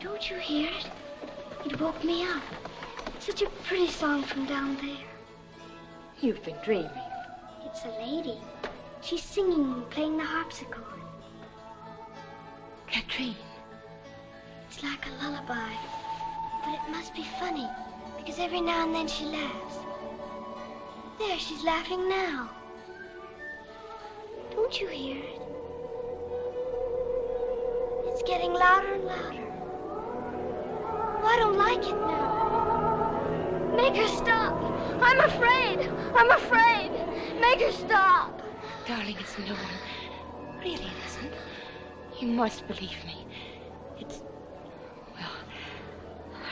Don't you hear it? It woke me up. Such a pretty song from down there. You've been dreaming. It's a lady. She's singing and playing the harpsichord. Katrine. It's like a lullaby. But it must be funny, because every now and then she laughs. There, she's laughing now. Don't you hear it? It's getting louder and louder. Oh, I don't like it now. Make her stop. I'm afraid. I'm afraid. Make her stop. Darling, it's no one. Really, it isn't. You must believe me. It's... Well,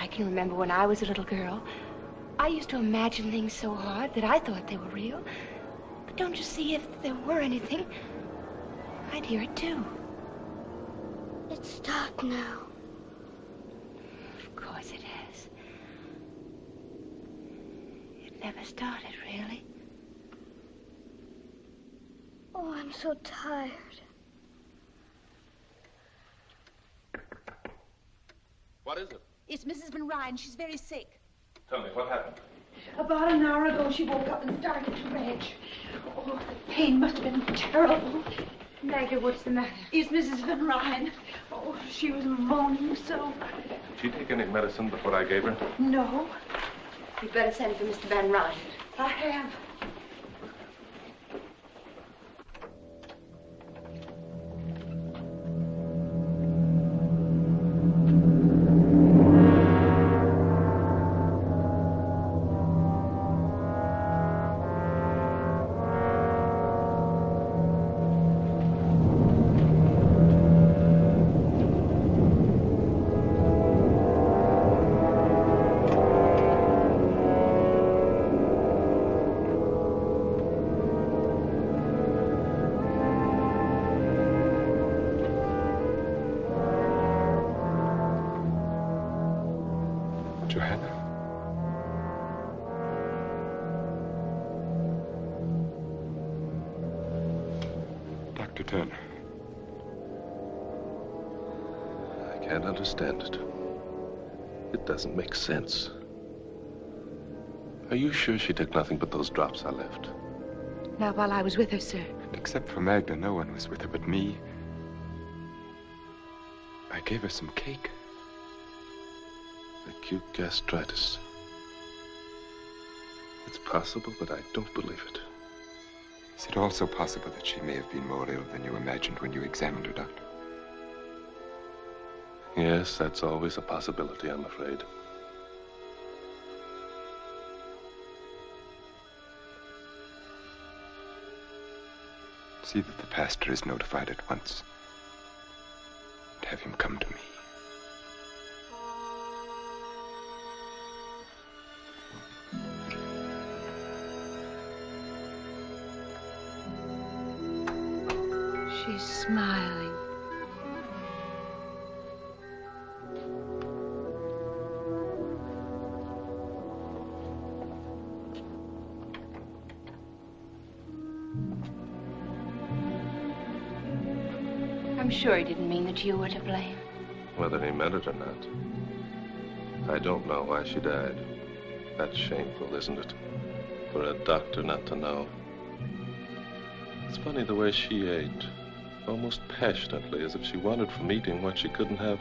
I can remember when I was a little girl. I used to imagine things so hard that I thought they were real. But don't you see, if there were anything, I'd hear it too. It's stopped now. Of course it has. It never started, really. Oh, I'm so tired. What is it? It's Mrs. Van Ryn. She's very sick. Tell me, what happened? About an hour ago, she woke up and started to retch. Oh, the pain must have been terrible. Maggie, what's the matter? Is Mrs. Van Ryn? Oh, she was moaning so. Did she take any medicine before I gave her? No, You'd better send for Mr. Van Ryn. I have. Dr. Turner. I can't understand it. It doesn't make sense. Are you sure she took nothing but those drops I left? Not while I was with her, sir. Except for Magda, no one was with her but me. I gave her some cake. Acute gastritis. It's possible, but I don't believe it. Is it also possible that she may have been more ill than you imagined when you examined her, Doctor? Yes, that's always a possibility, I'm afraid. See that the pastor is notified at once. And have him come to me. She's smiling. I'm sure he didn't mean that you were to blame. Whether he meant it or not. I don't know why she died. That's shameful, isn't it? For a doctor not to know. It's funny the way she ate. Almost passionately, as if she wanted from eating what she couldn't have.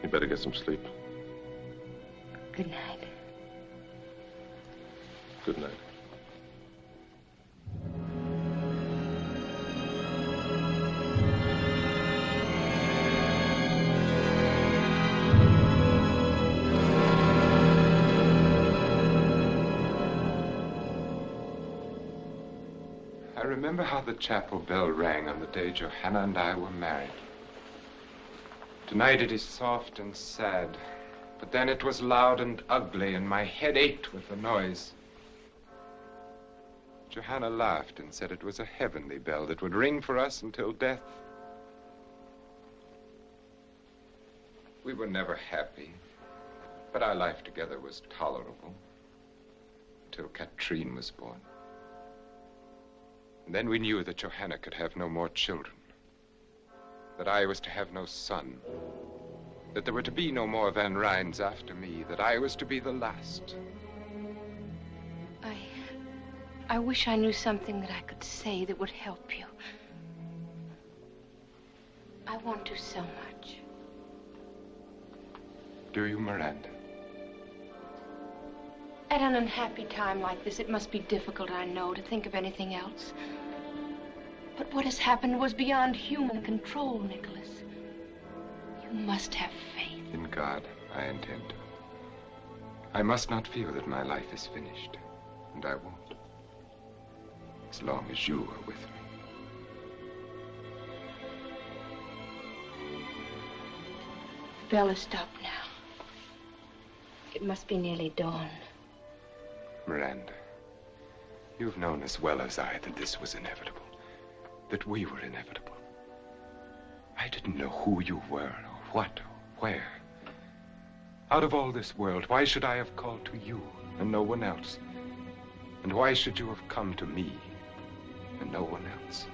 You better get some sleep. Good night. Good night. I remember how the chapel bell rang on the day Johanna and I were married. Tonight it is soft and sad, but then it was loud and ugly, and my head ached with the noise. Johanna laughed and said it was a heavenly bell that would ring for us until death. We were never happy, but our life together was tolerable until Katrine was born. And then we knew that Johanna could have no more children, that I was to have no son, that there were to be no more Van Ryns after me, that I was to be the last. I wish I knew something that I could say that would help you. I want to so much. Do you, Miranda? At an unhappy time like this, it must be difficult, I know, to think of anything else. But what has happened was beyond human control, Nicholas. You must have faith. In God, I intend to. I must not feel that my life is finished, and I won't. As long as you are with me. The bell has stopped now. It must be nearly dawn. Miranda, you've known as well as I that this was inevitable. That we were inevitable. I didn't know who you were, or what, or where. Out of all this world, why should I have called to you and no one else? And why should you have come to me and no one else?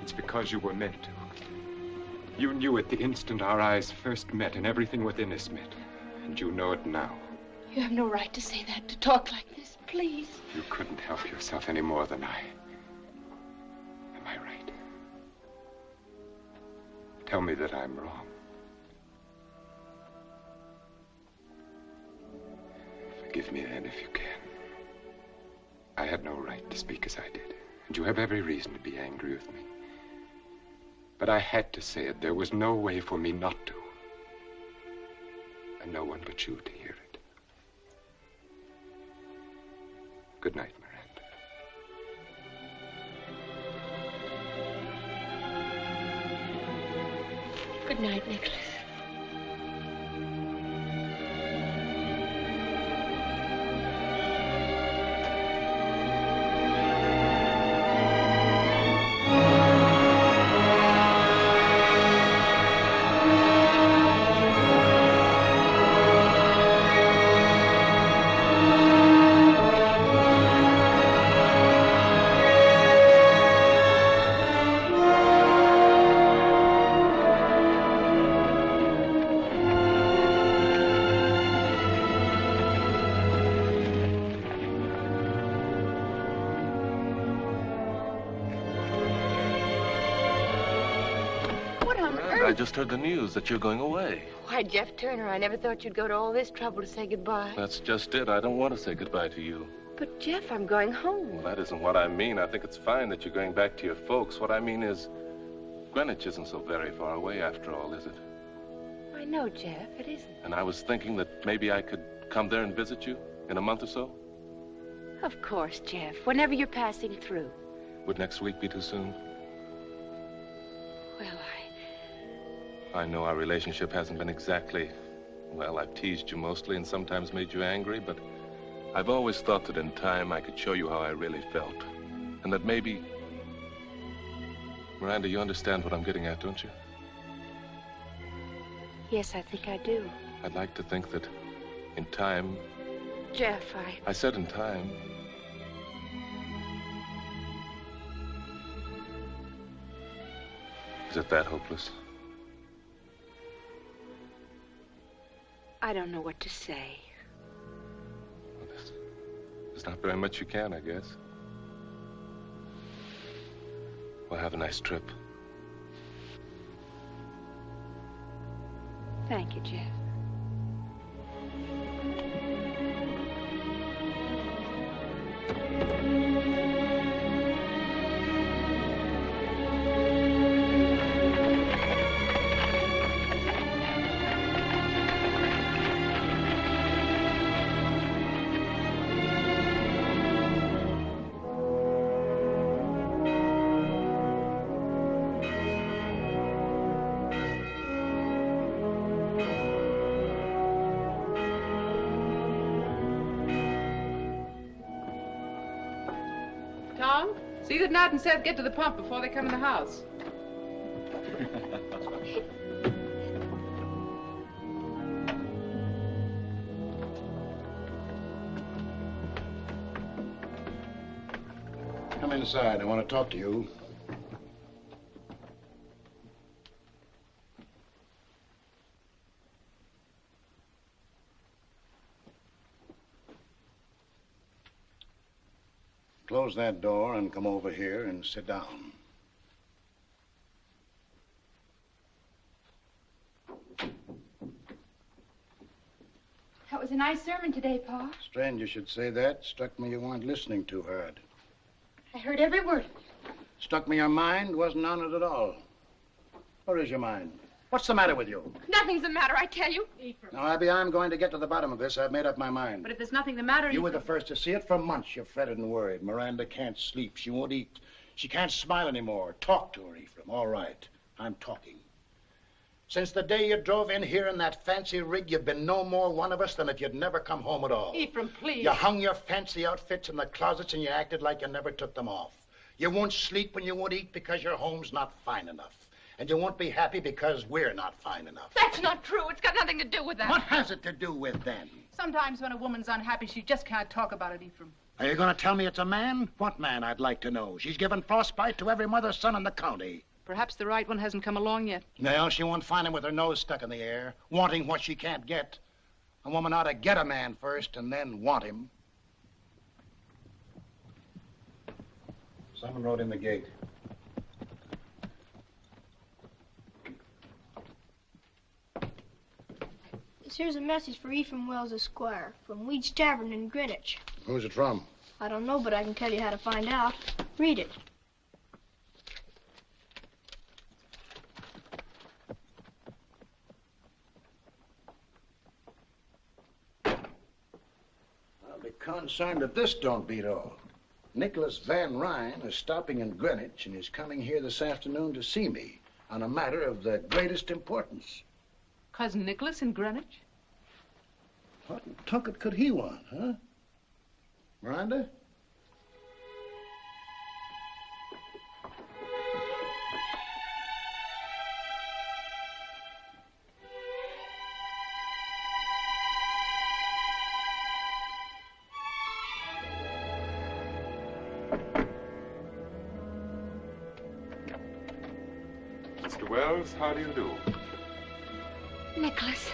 It's because you were meant to. You knew it the instant our eyes first met and everything within us met. And you know it now. You have no right to say that, to talk like this, please. You couldn't help yourself any more than I. Am I right? Tell me that I'm wrong. Forgive me then if you can. I had no right to speak as I did, and you have every reason to be angry with me. But I had to say it. There was no way for me not to. And no one but you to hear it. Good night, Miranda. Good night, Nicholas. I just heard the news that you're going away. Why, Jeff Turner, I never thought you'd go to all this trouble to say goodbye. That's just it. I don't want to say goodbye to you. But, Jeff, I'm going home. Well, that isn't what I mean. I think it's fine that you're going back to your folks. What I mean is, Greenwich isn't so very far away after all, is it? I know, Jeff, it isn't. And I was thinking that maybe I could come there and visit you in a month or so. Of course, Jeff, whenever you're passing through. Would next week be too soon? Well, I know our relationship hasn't been exactly... Well, I've teased you mostly and sometimes made you angry, but I've always thought that in time I could show you how I really felt. And that maybe... Miranda, you understand what I'm getting at, don't you? Yes, I think I do. I'd like to think that in time... Jeff, I said in time. Is it that hopeless? I don't know what to say. Well, there's not very much you can, I guess. Well, have a nice trip. Thank you, Jeff. Tom, see that Nat and Seth get to the pump before they come in the house. Come inside. I want to talk to you. Close that door and come over here and sit down. That was a nice sermon today, Pa. Strange you should say that. Struck me you weren't listening too hard. I heard every word of it. Struck me your mind wasn't on it at all. Where is your mind? What's the matter with you? Nothing's the matter, I tell you. Now, Abby, I'm going to get to the bottom of this. I've made up my mind. But if there's nothing the matter... You were the first to see it. For months you've fretted and worried. Miranda can't sleep. She won't eat. She can't smile anymore. Talk to her, Ephraim. All right. I'm talking. Since the day you drove in here in that fancy rig, you've been no more one of us than if you'd never come home at all. Ephraim, please. You hung your fancy outfits in the closets and you acted like you never took them off. You won't sleep and you won't eat because your home's not fine enough. And you won't be happy because we're not fine enough. That's not true. It's got nothing to do with that. What has it to do with then? Sometimes when a woman's unhappy, she just can't talk about it, Ephraim. Are you going to tell me it's a man? What man, I'd like to know? She's given frostbite to every mother's son in the county. Perhaps the right one hasn't come along yet. Well, she won't find him with her nose stuck in the air, wanting what she can't get. A woman ought to get a man first and then want him. Someone rode in the gate. Here's a message for Ephraim Wells, Esquire, from Weed's Tavern in Greenwich. Who's it from? I don't know, but I can tell you how to find out. Read it. I'll be concerned if this don't beat all. Nicholas Van Ryn is stopping in Greenwich and is coming here this afternoon to see me on a matter of the greatest importance. Cousin Nicholas in Greenwich? What in Tunket could he want, huh? Miranda? Mr. Wells, how do you do? Nicholas.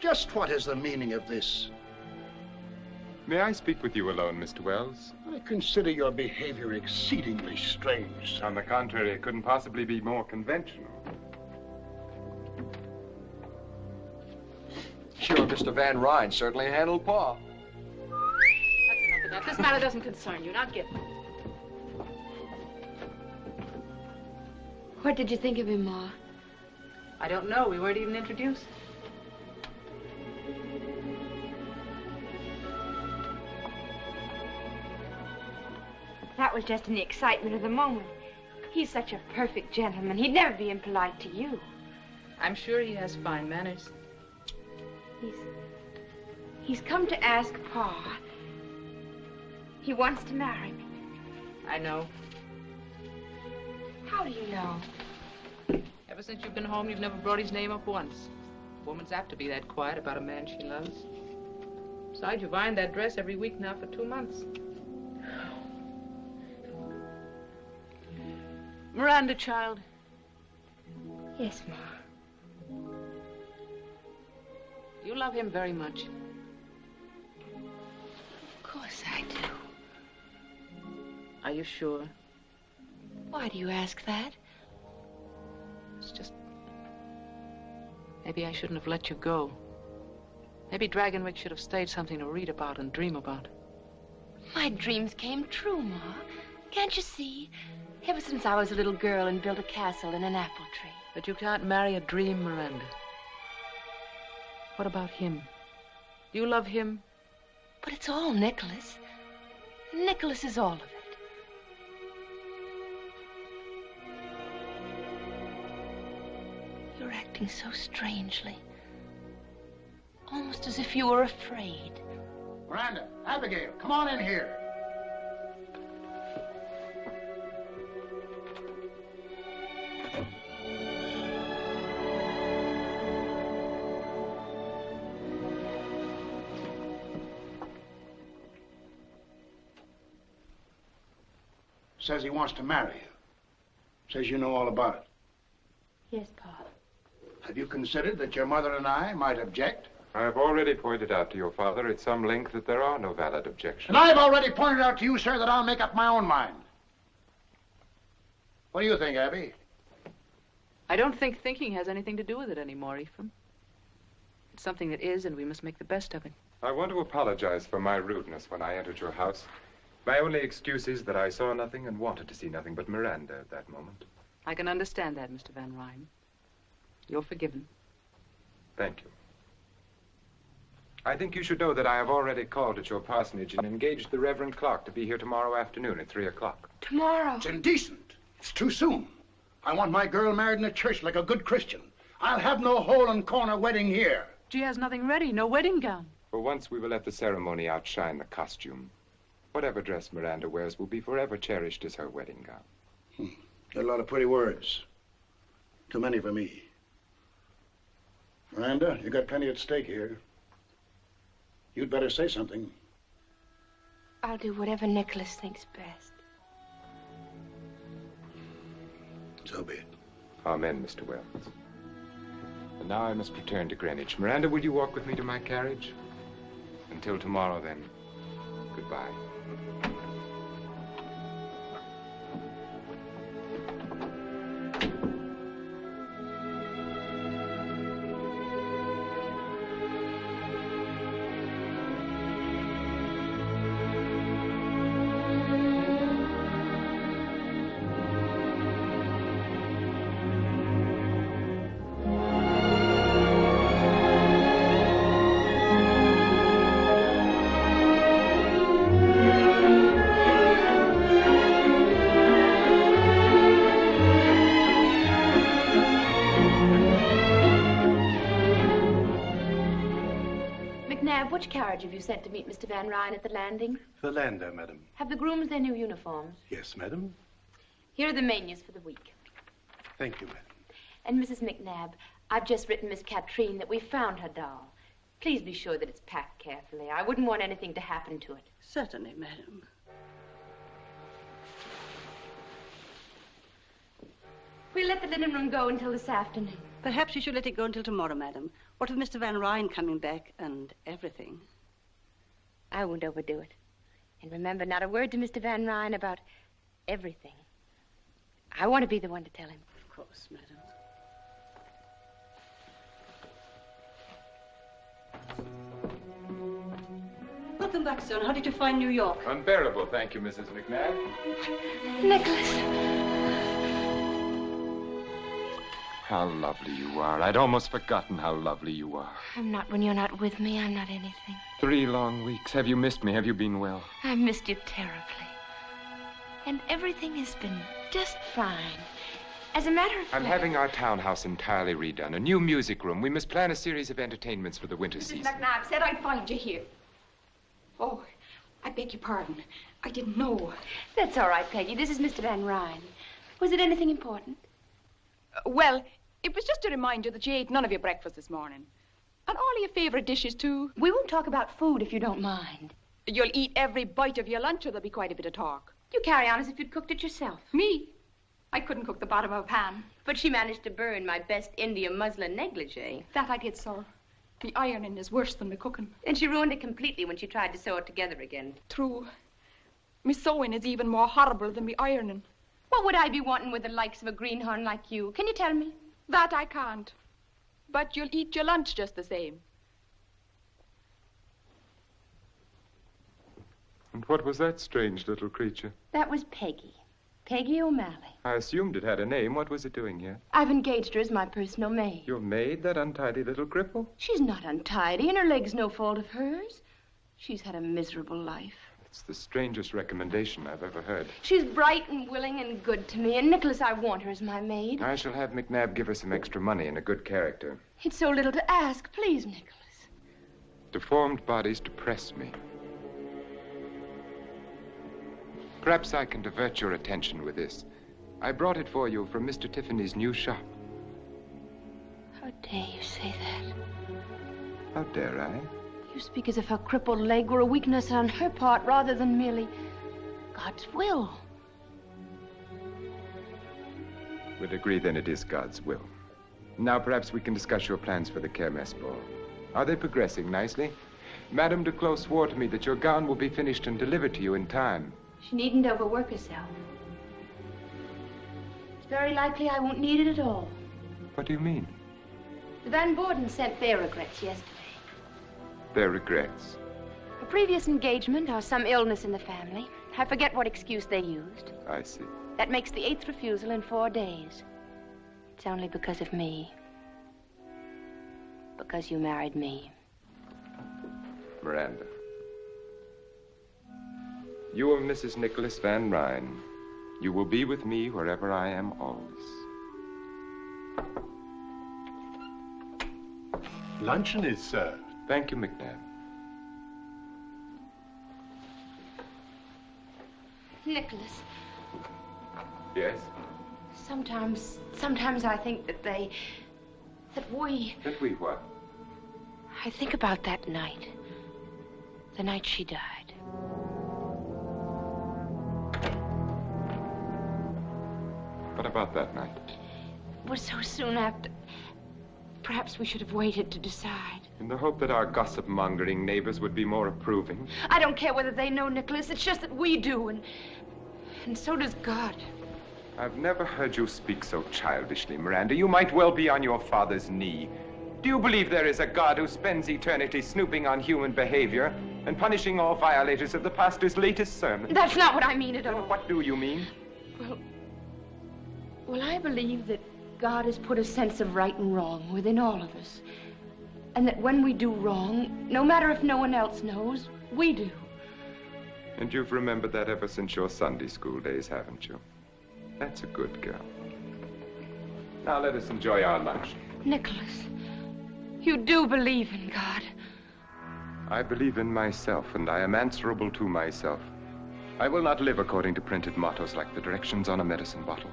Just what is the meaning of this? May I speak with you alone, Mr. Wells? I consider your behavior exceedingly strange. On the contrary, it couldn't possibly be more conventional. Sure, Mr. Van Ryn certainly handled Pa. That's enough of that. This matter doesn't concern you. Now get. What did you think of him, Ma? I don't know. We weren't even introduced. That was just in the excitement of the moment. He's such a perfect gentleman. He'd never be impolite to you. I'm sure he has fine manners. He's come to ask Pa. He wants to marry me. I know. How do you know? Ever since you've been home, you've never brought his name up once. A woman's apt to be that quiet about a man she loves. Besides, you've ironed that dress every week now for 2 months. Miranda, child. Yes, Ma. You love him very much. Of course I do. Are you sure? Why do you ask that? It's just... Maybe I shouldn't have let you go. Maybe Dragonwyck should have stayed something to read about and dream about. My dreams came true, Ma. Can't you see? Ever since I was a little girl and built a castle in an apple tree. But you can't marry a dream, Miranda. What about him? Do you love him? But it's all Nicholas. Nicholas is all of it. You're acting so strangely. Almost as if you were afraid. Miranda, Abigail, come on in here. Says he wants to marry you. Says you know all about it. Yes, Pa. Have you considered that your mother and I might object? I have already pointed out to your father at some length that there are no valid objections. And I've already pointed out to you, sir, that I'll make up my own mind. What do you think, Abby? I don't think thinking has anything to do with it anymore, Ephraim. It's something that is, and we must make the best of it. I want to apologize for my rudeness when I entered your house. My only excuse is that I saw nothing and wanted to see nothing but Miranda at that moment. I can understand that, Mr. Van Ryn. You're forgiven. Thank you. I think you should know that I have already called at your parsonage and engaged the Reverend Clark to be here tomorrow afternoon at 3 o'clock. Tomorrow? It's indecent. It's too soon. I want my girl married in a church like a good Christian. I'll have no hole-and-corner wedding here. She has nothing ready, no wedding gown. For once, we will let the ceremony outshine the costume. Whatever dress Miranda wears will be forever cherished as her wedding gown. Got a lot of pretty words. Too many for me. Miranda, you got plenty at stake here. You'd better say something. I'll do whatever Nicholas thinks best. So be it. Amen, Mr. Wells. And now I must return to Greenwich. Miranda, will you walk with me to my carriage? Until tomorrow, then. Goodbye. Which carriage have you sent to meet Mr. Van Ryn at the landing? The lander, madam. Have the grooms their new uniforms? Yes, madam. Here are the menus for the week. Thank you, madam. And Mrs. McNabb, I've just written Miss Katrine that we found her doll. Please be sure that it's packed carefully. I wouldn't want anything to happen to it. Certainly, madam. We'll let the linen room go until this afternoon. Perhaps you should let it go until tomorrow, madam. What with Mr. Van Ryn coming back and everything? I won't overdo it. And remember, not a word to Mr. Van Ryn about everything. I want to be the one to tell him. Of course, madam. Welcome back, son. How did you find New York? Unbearable, thank you, Mrs. McNabb. Nicholas. How lovely you are. I'd almost forgotten how lovely you are. I'm not when you're not with me. I'm not anything. 3 long weeks. Have you missed me? Have you been well? I missed you terribly. And everything has been just fine. As a matter of fact... I'm having our townhouse entirely redone. A new music room. We must plan a series of entertainments for the winter season. Mrs. McNabb said I'd find you here. Oh, I beg your pardon. I didn't know. That's all right, Peggy. This is Mr. Van Ryn. Was it anything important? Well, it was just a reminder that you ate none of your breakfast this morning. And all your favorite dishes, too. We won't talk about food if you don't mind. You'll eat every bite of your lunch or there'll be quite a bit of talk. You carry on as if you'd cooked it yourself. Me? I couldn't cook the bottom of a pan. But she managed to burn my best India muslin negligee. That I did, sir. The ironing is worse than the cooking. And she ruined it completely when she tried to sew it together again. True. Me sewing is even more horrible than me ironing. What would I be wanting with the likes of a greenhorn like you? Can you tell me? That I can't. But you'll eat your lunch just the same. And what was that strange little creature? That was Peggy. Peggy O'Malley. I assumed it had a name. What was it doing here? I've engaged her as my personal maid. Your maid, that untidy little cripple? She's not untidy, and her leg's no fault of hers. She's had a miserable life. It's the strangest recommendation I've ever heard. She's bright and willing and good to me, and Nicholas, I want her as my maid. I shall have McNabb give her some extra money and a good character. It's so little to ask. Please, Nicholas. Deformed bodies depress me. Perhaps I can divert your attention with this. I brought it for you from Mr. Tiffany's new shop. How dare you say that? How dare I? You speak as if her crippled leg were a weakness on her part rather than merely God's will. We'll agree then it is God's will. Now perhaps we can discuss your plans for the Kermesse ball. Are they progressing nicely? Madame Duclos swore to me that your gown will be finished and delivered to you in time. She needn't overwork herself. It's very likely I won't need it at all. What do you mean? The Van Borden sent their regrets yesterday. Their regrets? A previous engagement or some illness in the family. I forget what excuse they used. I see. That makes the 8th refusal in 4 days. It's only because of me. Because you married me. Miranda. You are Mrs. Nicholas Van Ryn. You will be with me wherever I am always. Luncheon is served. Thank you, McNabb. Nicholas. Yes? Sometimes I think that we... That we what? I think about that night. The night she died. What about that night? It was so soon after. Perhaps we should have waited to decide. In the hope that our gossip-mongering neighbors would be more approving. I don't care whether they know, Nicholas. It's just that we do, and so does God. I've never heard you speak so childishly, Miranda. You might well be on your father's knee. Do you believe there is a God who spends eternity snooping on human behavior and punishing all violators of the pastor's latest sermon? That's not what I mean at all. What do you mean? Well, I believe that God has put a sense of right and wrong within all of us. And that when we do wrong, no matter if no one else knows, we do. And you've remembered that ever since your Sunday school days, haven't you? That's a good girl. Now let us enjoy our lunch. Nicholas, you do believe in God. I believe in myself, and I am answerable to myself. I will not live according to printed mottos like the directions on a medicine bottle.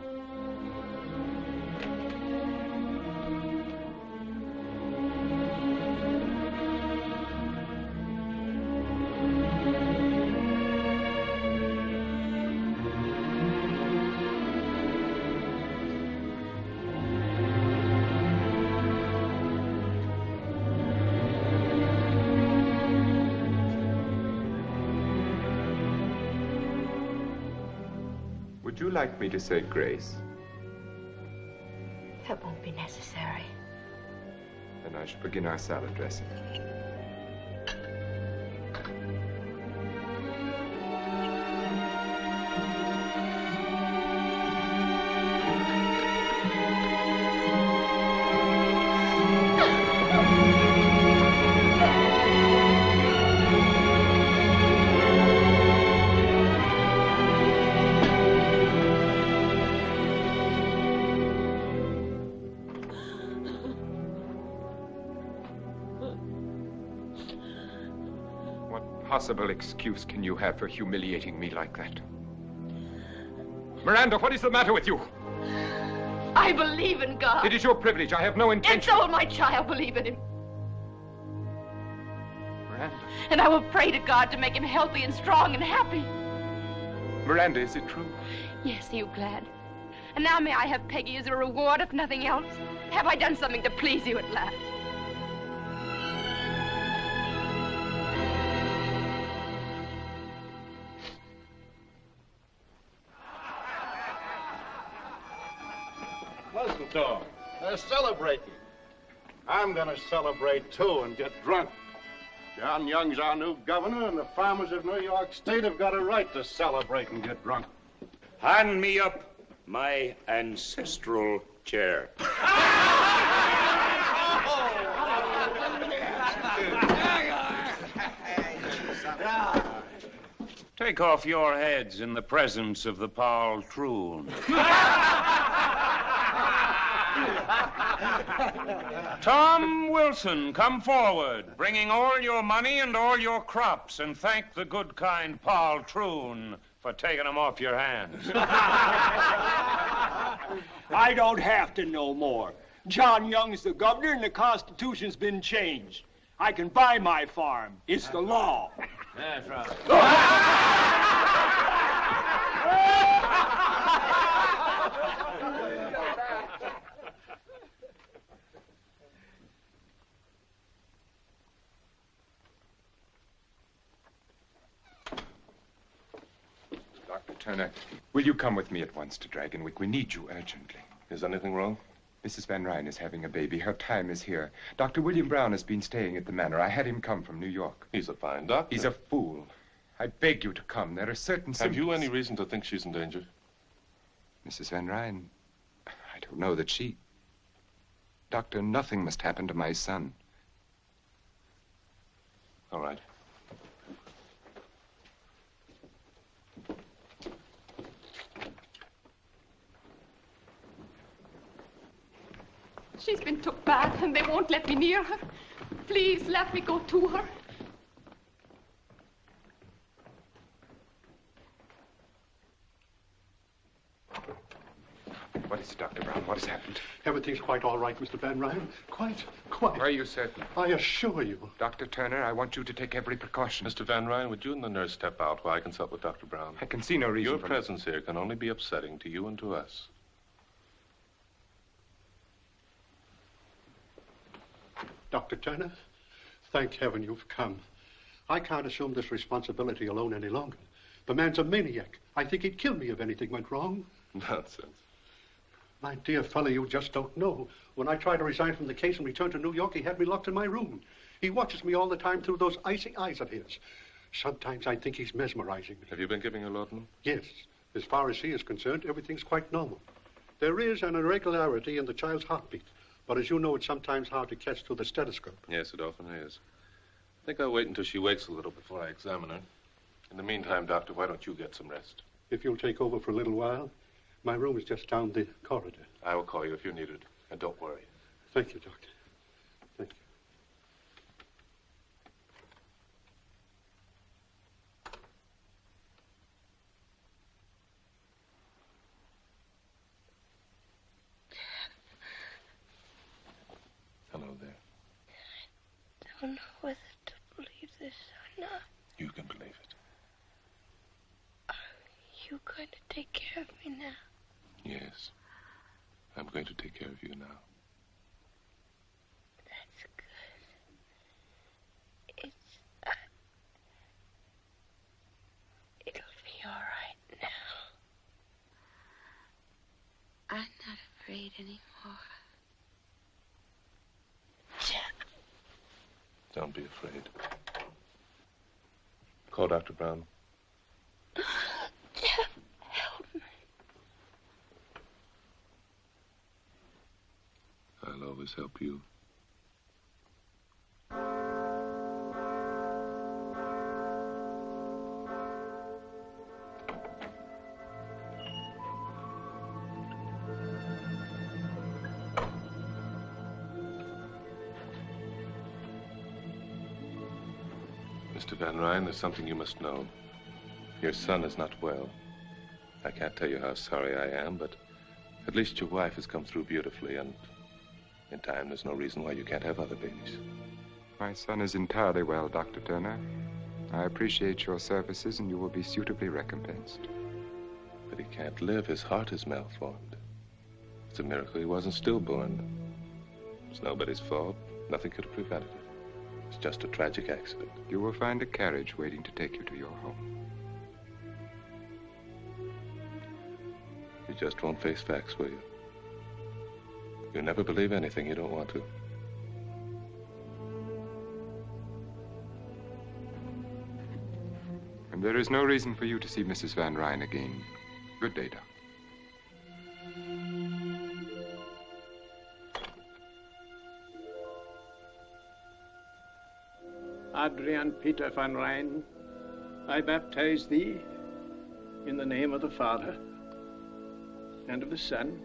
Would you like me to say grace? That won't be necessary. Then I shall begin our salad dressing. Possible excuse can you have for humiliating me like that? Miranda, what is the matter with you? I believe in God. It is your privilege. I have no intention. And so will my child believe in him. Miranda. And I will pray to God to make him healthy and strong and happy. Miranda, is it true? Yes, are you glad? And now may I have Peggy as a reward, if nothing else? Have I done something to please you at last? They're celebrating. I'm gonna celebrate too and get drunk. John Young's our new governor, and the farmers of New York State have got a right to celebrate and get drunk. Hand me up my ancestral chair. Take off your heads in the presence of the patroon. Tom Wilson, come forward, bringing all your money and all your crops, and thank the good, kind patroon for taking them off your hands. I don't have to know more. John Young's the governor, and the Constitution's been changed. I can buy my farm. It's the law. That's right. Dr. Turner, will you come with me at once to Dragonwyck? We need you urgently. Is anything wrong? Mrs. Van Ryn is having a baby. Her time is here. Dr. William Brown has been staying at the manor. I had him come from New York. He's a fine doctor. He's a fool. I beg you to come. There are certain symptoms. Have you any reason to think she's in danger? Mrs. Van Ryn, I don't know that she... Doctor, nothing must happen to my son. All right. She's been took bad, and they won't let me near her. Please, let me go to her. What is it, Dr. Brown? What has happened? Everything's quite all right, Mr. Van Ryn. Quite. Are you certain? I assure you. Dr. Turner, I want you to take every precaution. Mr. Van Ryn, would you and the nurse step out while I consult with Dr. Brown? I can see no reason Your presence here can only be upsetting to you and to us. Dr. Turner, thank heaven you've come. I can't assume this responsibility alone any longer. The man's a maniac. I think he'd kill me if anything went wrong. Nonsense. My dear fellow, you just don't know. When I tried to resign from the case and return to New York, he had me locked in my room. He watches me all the time through those icy eyes of his. Sometimes I think he's mesmerizing me. Have you been giving her laudanum? Yes. As far as he is concerned, everything's quite normal. There is an irregularity in the child's heartbeat. But as you know, it's sometimes hard to catch through the stethoscope. Yes, it often is. I think I'll wait until she wakes a little before I examine her. In the meantime, Doctor, why don't you get some rest? If you'll take over for a little while, my room is just down the corridor. I will call you if you need it. And don't worry. Thank you, Doctor. Thank you. Hello there. I don't know whether to believe this or not. You can believe it. Are you going to take care of me now? Yes. I'm going to take care of you now. That's good. It'll be all right now. I'm not afraid anymore. Don't be afraid. Call Dr. Brown. Jeff, help me. I'll always help you. Mr. Van Ryn, there's something you must know. Your son is not well. I can't tell you how sorry I am, but at least your wife has come through beautifully, and in time there's no reason why you can't have other babies. My son is entirely well, Dr. Turner. I appreciate your services, and you will be suitably recompensed. But he can't live. His heart is malformed. It's a miracle he wasn't stillborn. It's nobody's fault. Nothing could have prevented it. It's just a tragic accident. You will find a carriage waiting to take you to your home. You just won't face facts, will you? You never believe anything you don't want to. And there is no reason for you to see Mrs. Van Ryn again. Good day, Doc. Adrian Peter Van Ryn, I baptize thee in the name of the Father, and of the Son,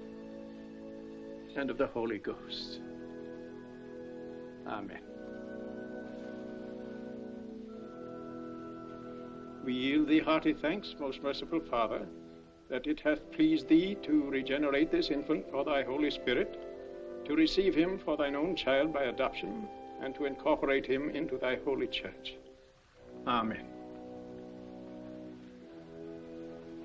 and of the Holy Ghost. Amen. We yield thee hearty thanks, most merciful Father, that it hath pleased thee to regenerate this infant for thy Holy Spirit, to receive him for thine own child by adoption, and to incorporate him into thy holy church. Amen.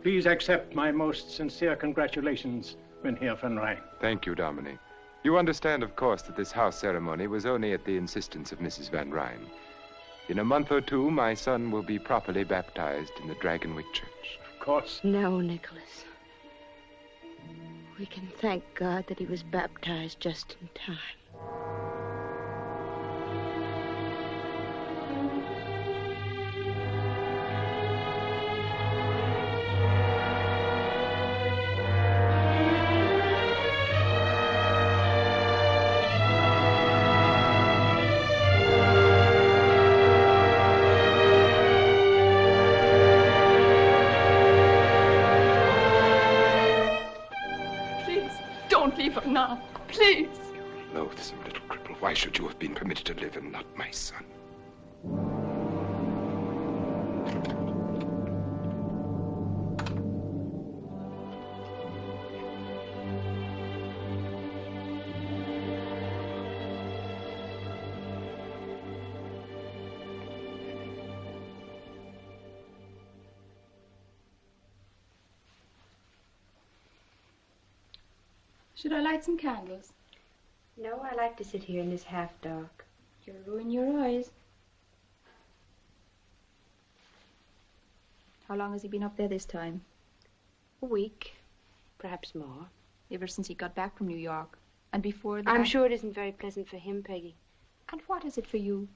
Please accept my most sincere congratulations, Mynheer Van Ryn. Thank you, Dominic. You understand, of course, that this house ceremony was only at the insistence of Mrs. Van Ryn. In a month or two, my son will be properly baptized in the Dragonwyck Church. Of course. No, Nicholas. We can thank God that he was baptized just in time. Now, please. You loathsome little cripple. Why should you have been permitted to live and not my son? Should I light some candles? No, I like to sit here in this half dark. You'll ruin your eyes. How long has he been up there this time? A week, perhaps more. Ever since he got back from New York. And before that... I'm sure it isn't very pleasant for him, Peggy. And what is it for you?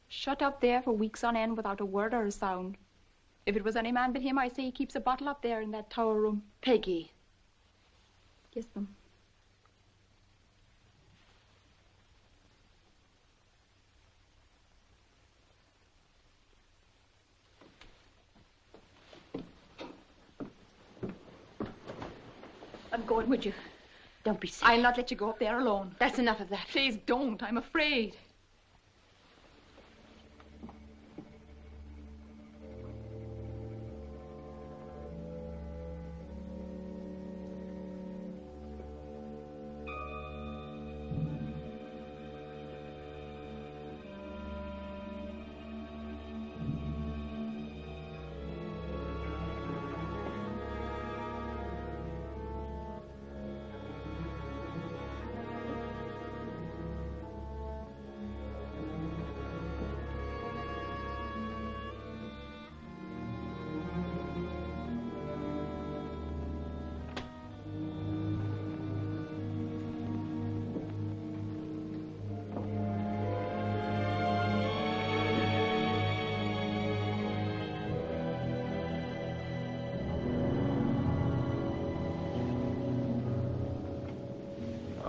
Shut up there for weeks on end without a word or a sound. If it was any man but him, I say he keeps a bottle up there in that tower room. Peggy. Kiss them. I'm going with you. Don't be silly. I'll not let you go up there alone. That's enough of that. Please don't. I'm afraid.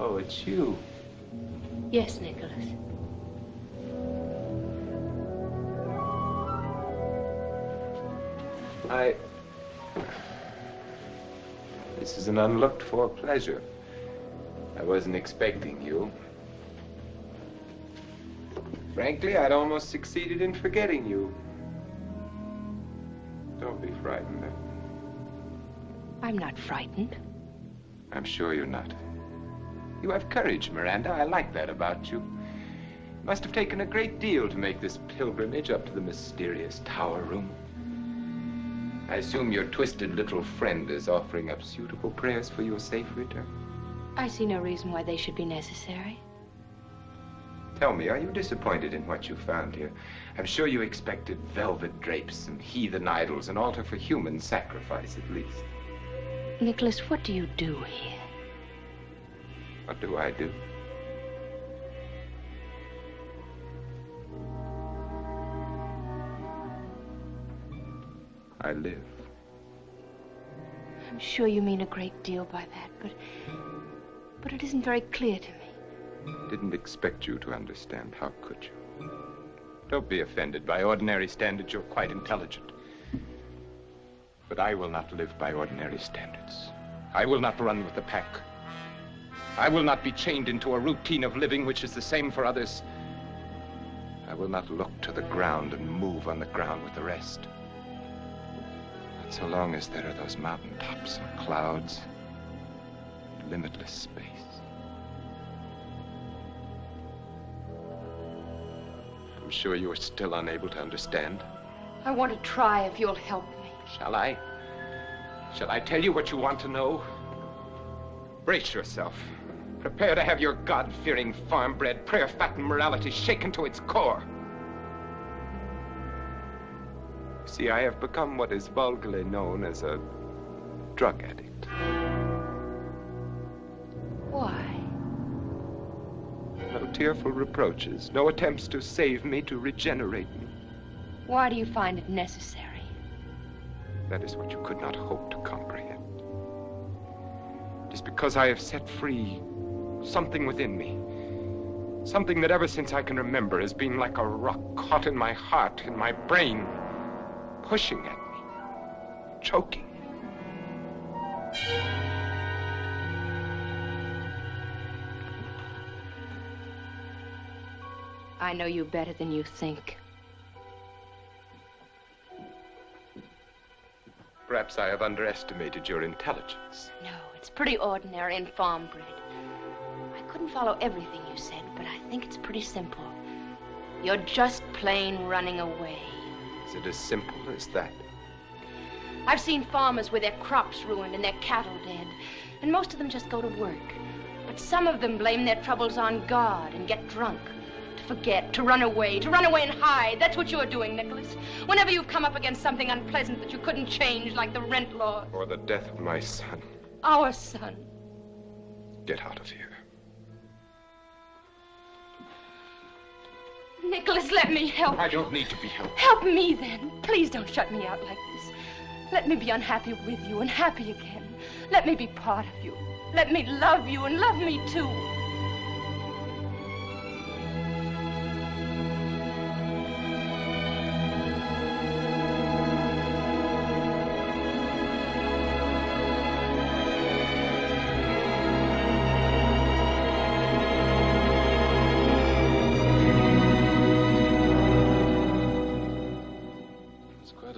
Oh, it's you. Yes, Nicholas. This is an unlooked-for pleasure. I wasn't expecting you. Frankly, I'd almost succeeded in forgetting you. Don't be frightened. I'm not frightened. I'm sure you're not. You have courage, Miranda. I like that about you. It must have taken a great deal to make this pilgrimage up to the mysterious tower room. I assume your twisted little friend is offering up suitable prayers for your safe return. I see no reason why they should be necessary. Tell me, are you disappointed in what you found here? I'm sure you expected velvet drapes and heathen idols, an altar for human sacrifice, at least. Nicholas, what do you do here? What do I do? I live. I'm sure you mean a great deal by that, but it isn't very clear to me. Didn't expect you to understand. How could you? Don't be offended. By ordinary standards, you're quite intelligent. But I will not live by ordinary standards. I will not run with the pack. I will not be chained into a routine of living which is the same for others. I will not look to the ground and move on the ground with the rest. Not so long as there are those mountain tops and clouds, limitless space. I'm sure you are still unable to understand. I want to try if you'll help me. Shall I? Shall I tell you what you want to know? Brace yourself. Prepare to have your God-fearing, farm-bred, prayer-fattened morality shaken to its core. See, I have become what is vulgarly known as a drug addict. Why? No tearful reproaches, no attempts to save me, to regenerate me. Why do you find it necessary? That is what you could not hope to comprehend. It is because I have set free something within me. Something that ever since I can remember has been like a rock caught in my heart, in my brain, pushing at me, choking. I know you better than you think. Perhaps I have underestimated your intelligence. No, it's pretty ordinary and farm-bred. I couldn't follow everything you said, but I think it's pretty simple. You're just plain running away. Is it as simple as that? I've seen farmers with their crops ruined and their cattle dead, and most of them just go to work. But some of them blame their troubles on God and get drunk forget, to run away and hide. That's what you're doing, Nicholas. Whenever you've come up against something unpleasant that you couldn't change, like the rent law. Or the death of my son. Our son. Get out of here. Nicholas, let me help you. I don't need to be helped. Help me, then. Please don't shut me out like this. Let me be unhappy with you and happy again. Let me be part of you. Let me love you and love me, too.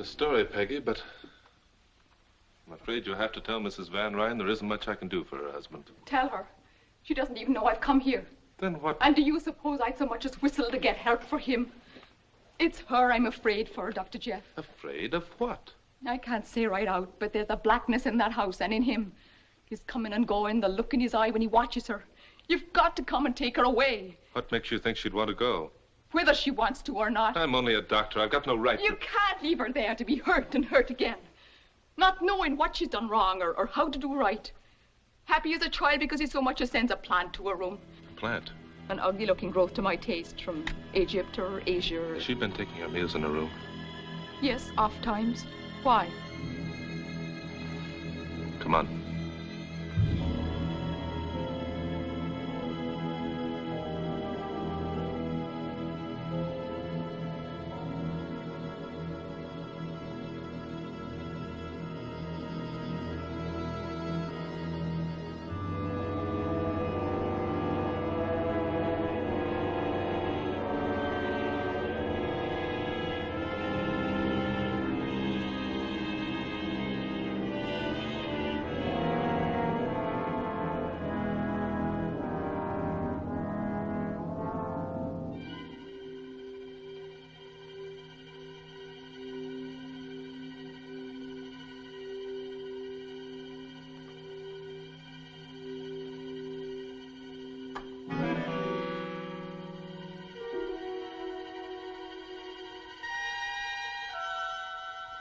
Story, Peggy, but I'm afraid you'll have to tell Mrs. Van Ryn there isn't much I can do for her husband. Tell her. She doesn't even know I've come here. Then what? And do you suppose I'd so much as whistle to get help for him? It's her I'm afraid for, Dr. Jeff. Afraid of what? I can't say right out, but there's a blackness in that house and in him. His coming and going, the look in his eye when he watches her. You've got to come and take her away. What makes you think she'd want to go? Whether she wants to or not. I'm only a doctor. I've got no right You can't leave her there to be hurt and hurt again. Not knowing what she's done wrong or how to do right. Happy as a child because he so much as sends a plant to her room. Plant? An ugly-looking growth to my taste from Egypt or Asia. Has she been taking her meals in her room? Yes, oft times. Why? Come on.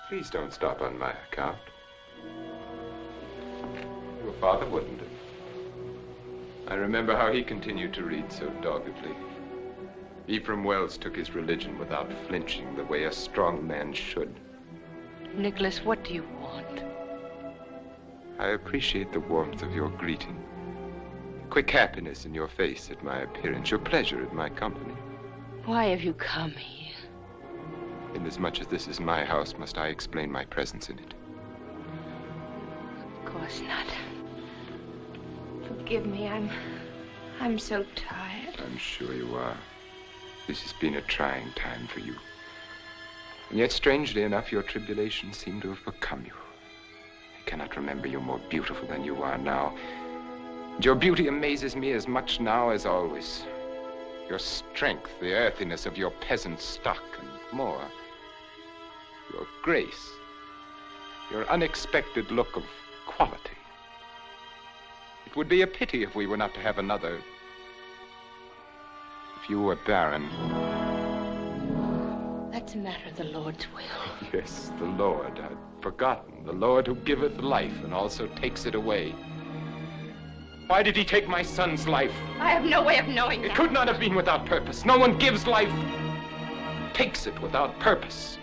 Please don't stop on my account. Your father wouldn't have. I remember how he continued to read so doggedly. Ephraim Wells took his religion without flinching, the way a strong man should. Nicholas, what do you want? I appreciate the warmth of your greeting. Quick happiness in your face at my appearance, your pleasure at my company. Why have you come here? Inasmuch as this is my house, must I explain my presence in it? Of course not. Forgive me, I'm so tired. I'm sure you are. This has been a trying time for you. And yet, strangely enough, your tribulations seem to have become you. I cannot remember you more beautiful than you are now. And your beauty amazes me as much now as always. Your strength, the earthiness of your peasant stock, and more, your grace, your unexpected look of quality. It would be a pity if we were not to have another. If you were barren. That's a matter of the Lord's will. Yes, the Lord. I'd forgotten. The Lord who giveth life and also takes it away. Why did he take my son's life? I have no way of knowing that. It could not have been without purpose. No one gives life, takes it without purpose.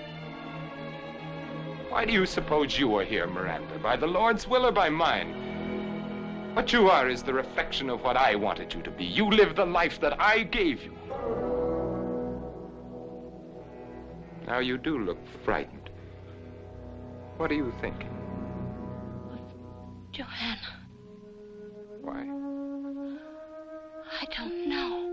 Why do you suppose you are here, Miranda? By the Lord's will or by mine? What you are is the reflection of what I wanted you to be. You live the life that I gave you. Now you do look frightened. What are you thinking? Johanna. Why? I don't know.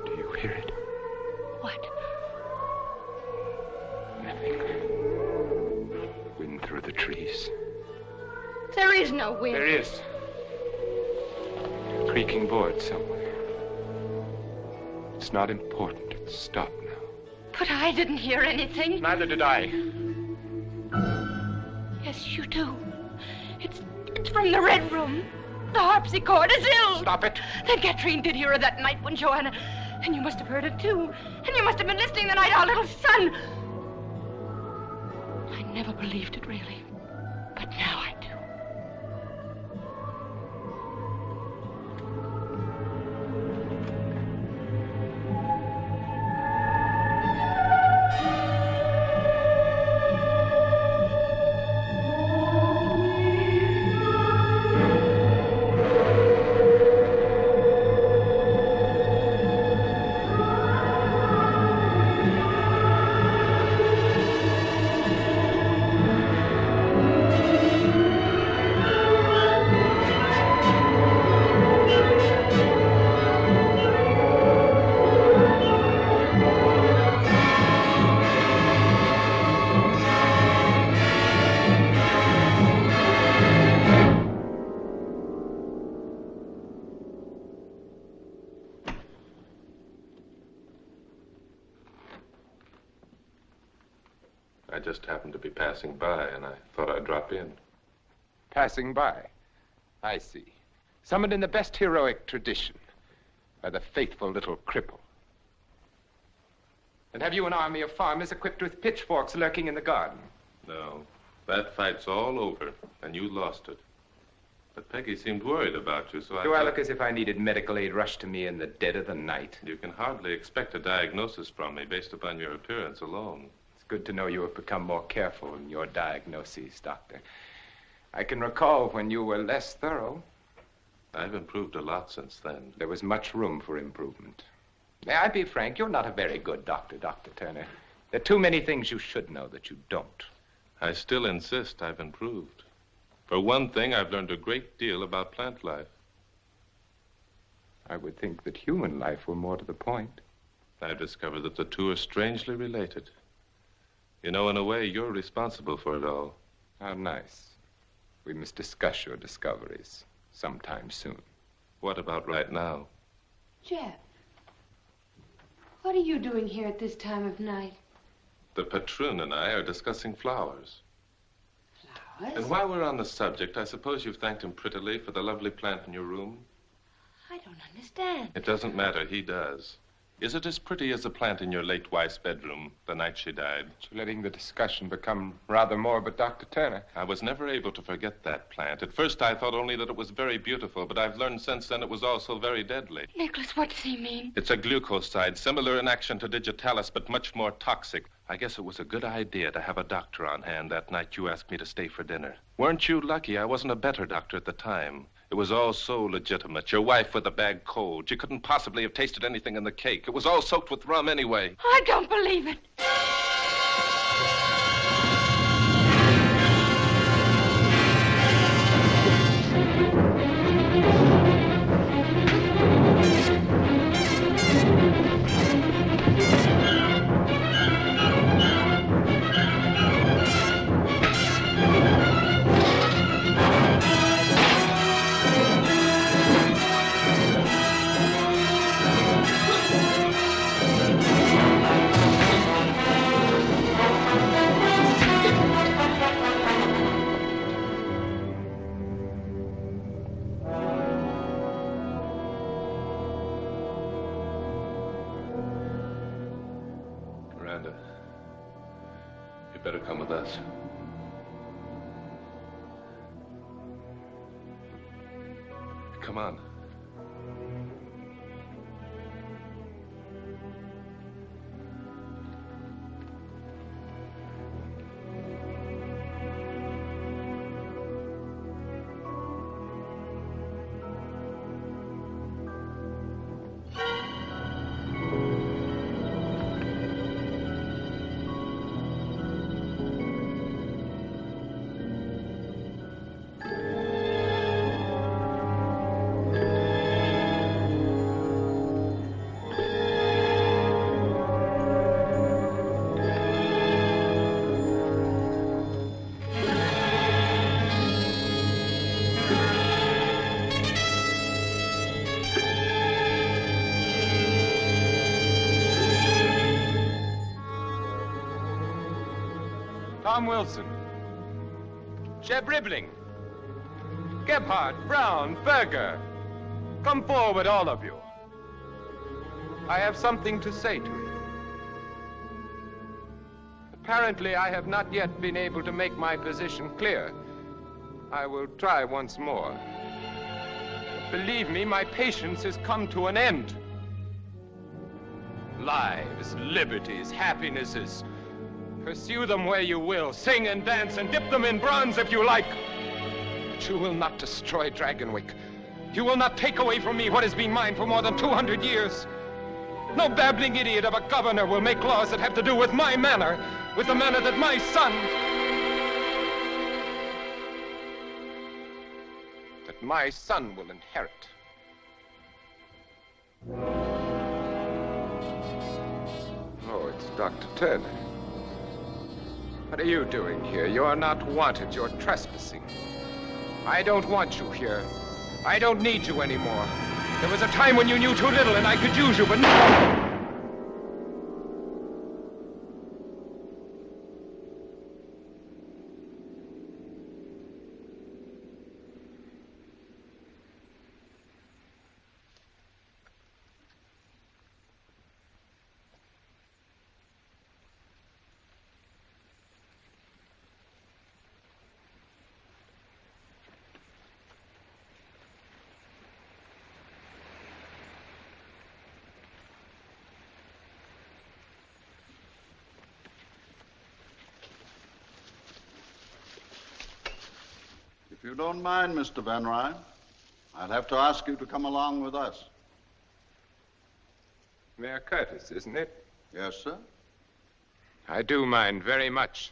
Do you hear it? What? Nothing. Wind through the trees. There is no wind. There is. A creaking board somewhere. It's not important. It's stopped now. But I didn't hear anything. Neither did I. Yes, you do. It's from the Red Room. The harpsichord is ill. Stop it. Then Katrine did hear her that night when Joanna... And you must have heard it, too. And you must have been listening the night our little son... I never believed it, really. But now I do. I just happened to be passing by, and I thought I'd drop in. Passing by. I see. Summoned in the best heroic tradition by the faithful little cripple. And have you an army of farmers equipped with pitchforks lurking in the garden? No. That fight's all over, and you lost it. But Peggy seemed worried about you, so Do I look as if I needed medical aid rushed to me in the dead of the night? You can hardly expect a diagnosis from me based upon your appearance alone. It's good to know you have become more careful in your diagnoses, Doctor. I can recall when you were less thorough. I've improved a lot since then. There was much room for improvement. May I be frank? You're not a very good doctor, Dr. Turner. There are too many things you should know that you don't. I still insist I've improved. For one thing, I've learned a great deal about plant life. I would think that human life were more to the point. I've discovered that the two are strangely related. You know, in a way, you're responsible for it all. How nice. We must discuss your discoveries sometime soon. What about right now? Jeff, what are you doing here at this time of night? The patroon and I are discussing flowers. Flowers? And while we're on the subject, I suppose you've thanked him prettily for the lovely plant in your room? I don't understand. It doesn't matter. He does. Is it as pretty as the plant in your late wife's bedroom the night she died? You're letting the discussion become rather morbid, Dr. Turner. I was never able to forget that plant. At first, I thought only that it was very beautiful, but I've learned since then it was also very deadly. Nicholas, what does he mean? It's a glucoside, similar in action to digitalis, but much more toxic. I guess it was a good idea to have a doctor on hand that night you asked me to stay for dinner. Weren't you lucky I wasn't a better doctor at the time? It was all so legitimate. Your wife with a bad cold. You couldn't possibly have tasted anything in the cake. It was all soaked with rum anyway. I don't believe it. Better come with us. Come on. Tom Wilson, Jeb Ribbling, Gebhardt, Brown, Berger. Come forward, all of you. I have something to say to you. Apparently, I have not yet been able to make my position clear. I will try once more. Believe me, my patience has come to an end. Lives, liberties, happinesses. Pursue them where you will. Sing and dance and dip them in bronze if you like. But you will not destroy Dragonwyck. You will not take away from me what has been mine for more than 200 years. No babbling idiot of a governor will make laws that have to do with my manor, with the manor that my son... that my son will inherit. Oh, it's Dr. Tierney. What are you doing here? You're not wanted. You're trespassing. I don't want you here. I don't need you anymore. There was a time when you knew too little and I could use you, but now... If you don't mind, Mr. Van Ryn, I'd have to ask you to come along with us. Mayor Curtis, isn't it? Yes, sir. I do mind very much.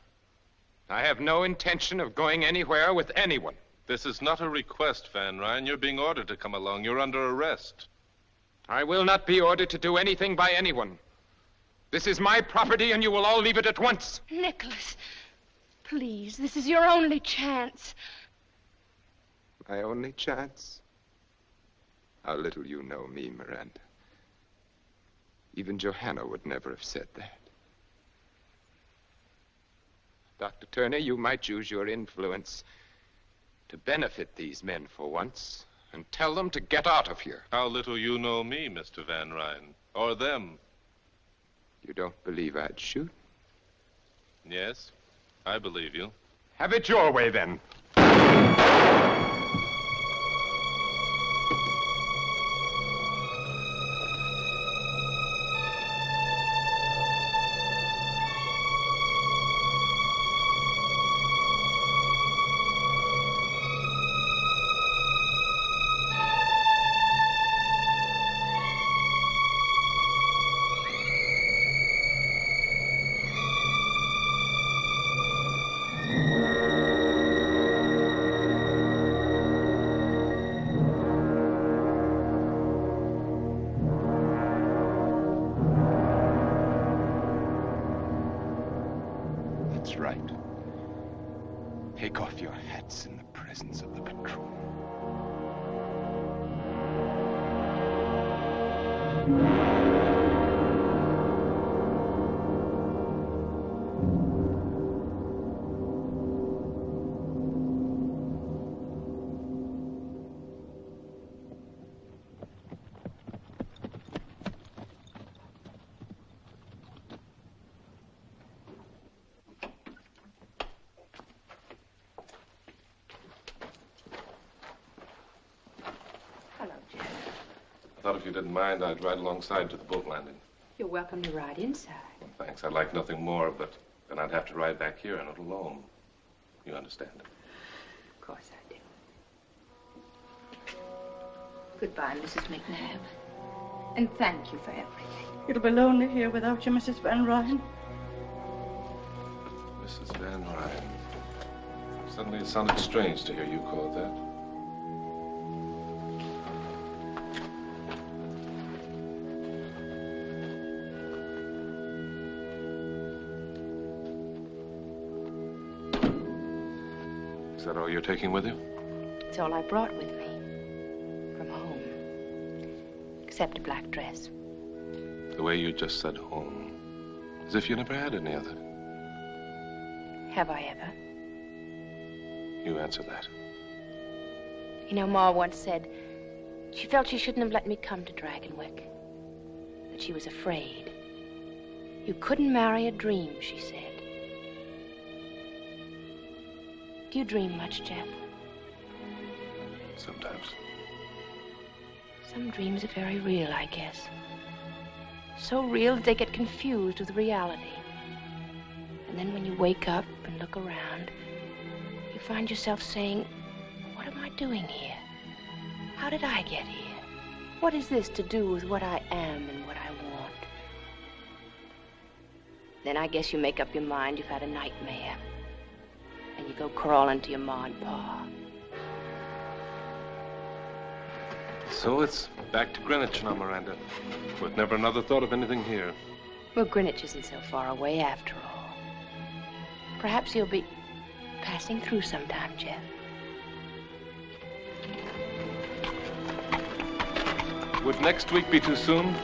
I have no intention of going anywhere with anyone. This is not a request, Van Ryn. You're being ordered to come along. You're under arrest. I will not be ordered to do anything by anyone. This is my property, and you will all leave it at once. Nicholas, please, this is your only chance. My only chance? How little you know me, Miranda. Even Johanna would never have said that. Dr. Tierney, you might use your influence to benefit these men for once and tell them to get out of here. How little you know me, Mr. Van Ryn, or them. You don't believe I'd shoot? Yes, I believe you. Have it your way, then. Take off your hats in the presence of the patroon. I thought if you didn't mind, I'd ride alongside to the boat landing. You're welcome to ride inside. Well, thanks. I'd like nothing more, but then I'd have to ride back here and not alone. You understand? Of course I do. Goodbye, Mrs. McNabb. And thank you for everything. It'll be lonely here without you, Mrs. Van Ryn. Mrs. Van Ryn. Suddenly it sounded strange to hear you called that. Is that all you're taking with you? It's all I brought with me. From home. Except a black dress. The way you just said home. As if you never had any other. Have I ever? You answer that. You know, Ma once said she felt she shouldn't have let me come to Dragonwyck. That she was afraid. You couldn't marry a dream, she said. Do you dream much, Jeff? Sometimes. Some dreams are very real, I guess. So real that they get confused with reality. And then when you wake up and look around, you find yourself saying, what am I doing here? How did I get here? What is this to do with what I am and what I want? Then I guess you make up your mind you've had a nightmare. And you go crawling to your Ma and Pa. So it's back to Greenwich now, Miranda. With never another thought of anything here. Well, Greenwich isn't so far away after all. Perhaps you'll be passing through sometime, Jeff. Would next week be too soon?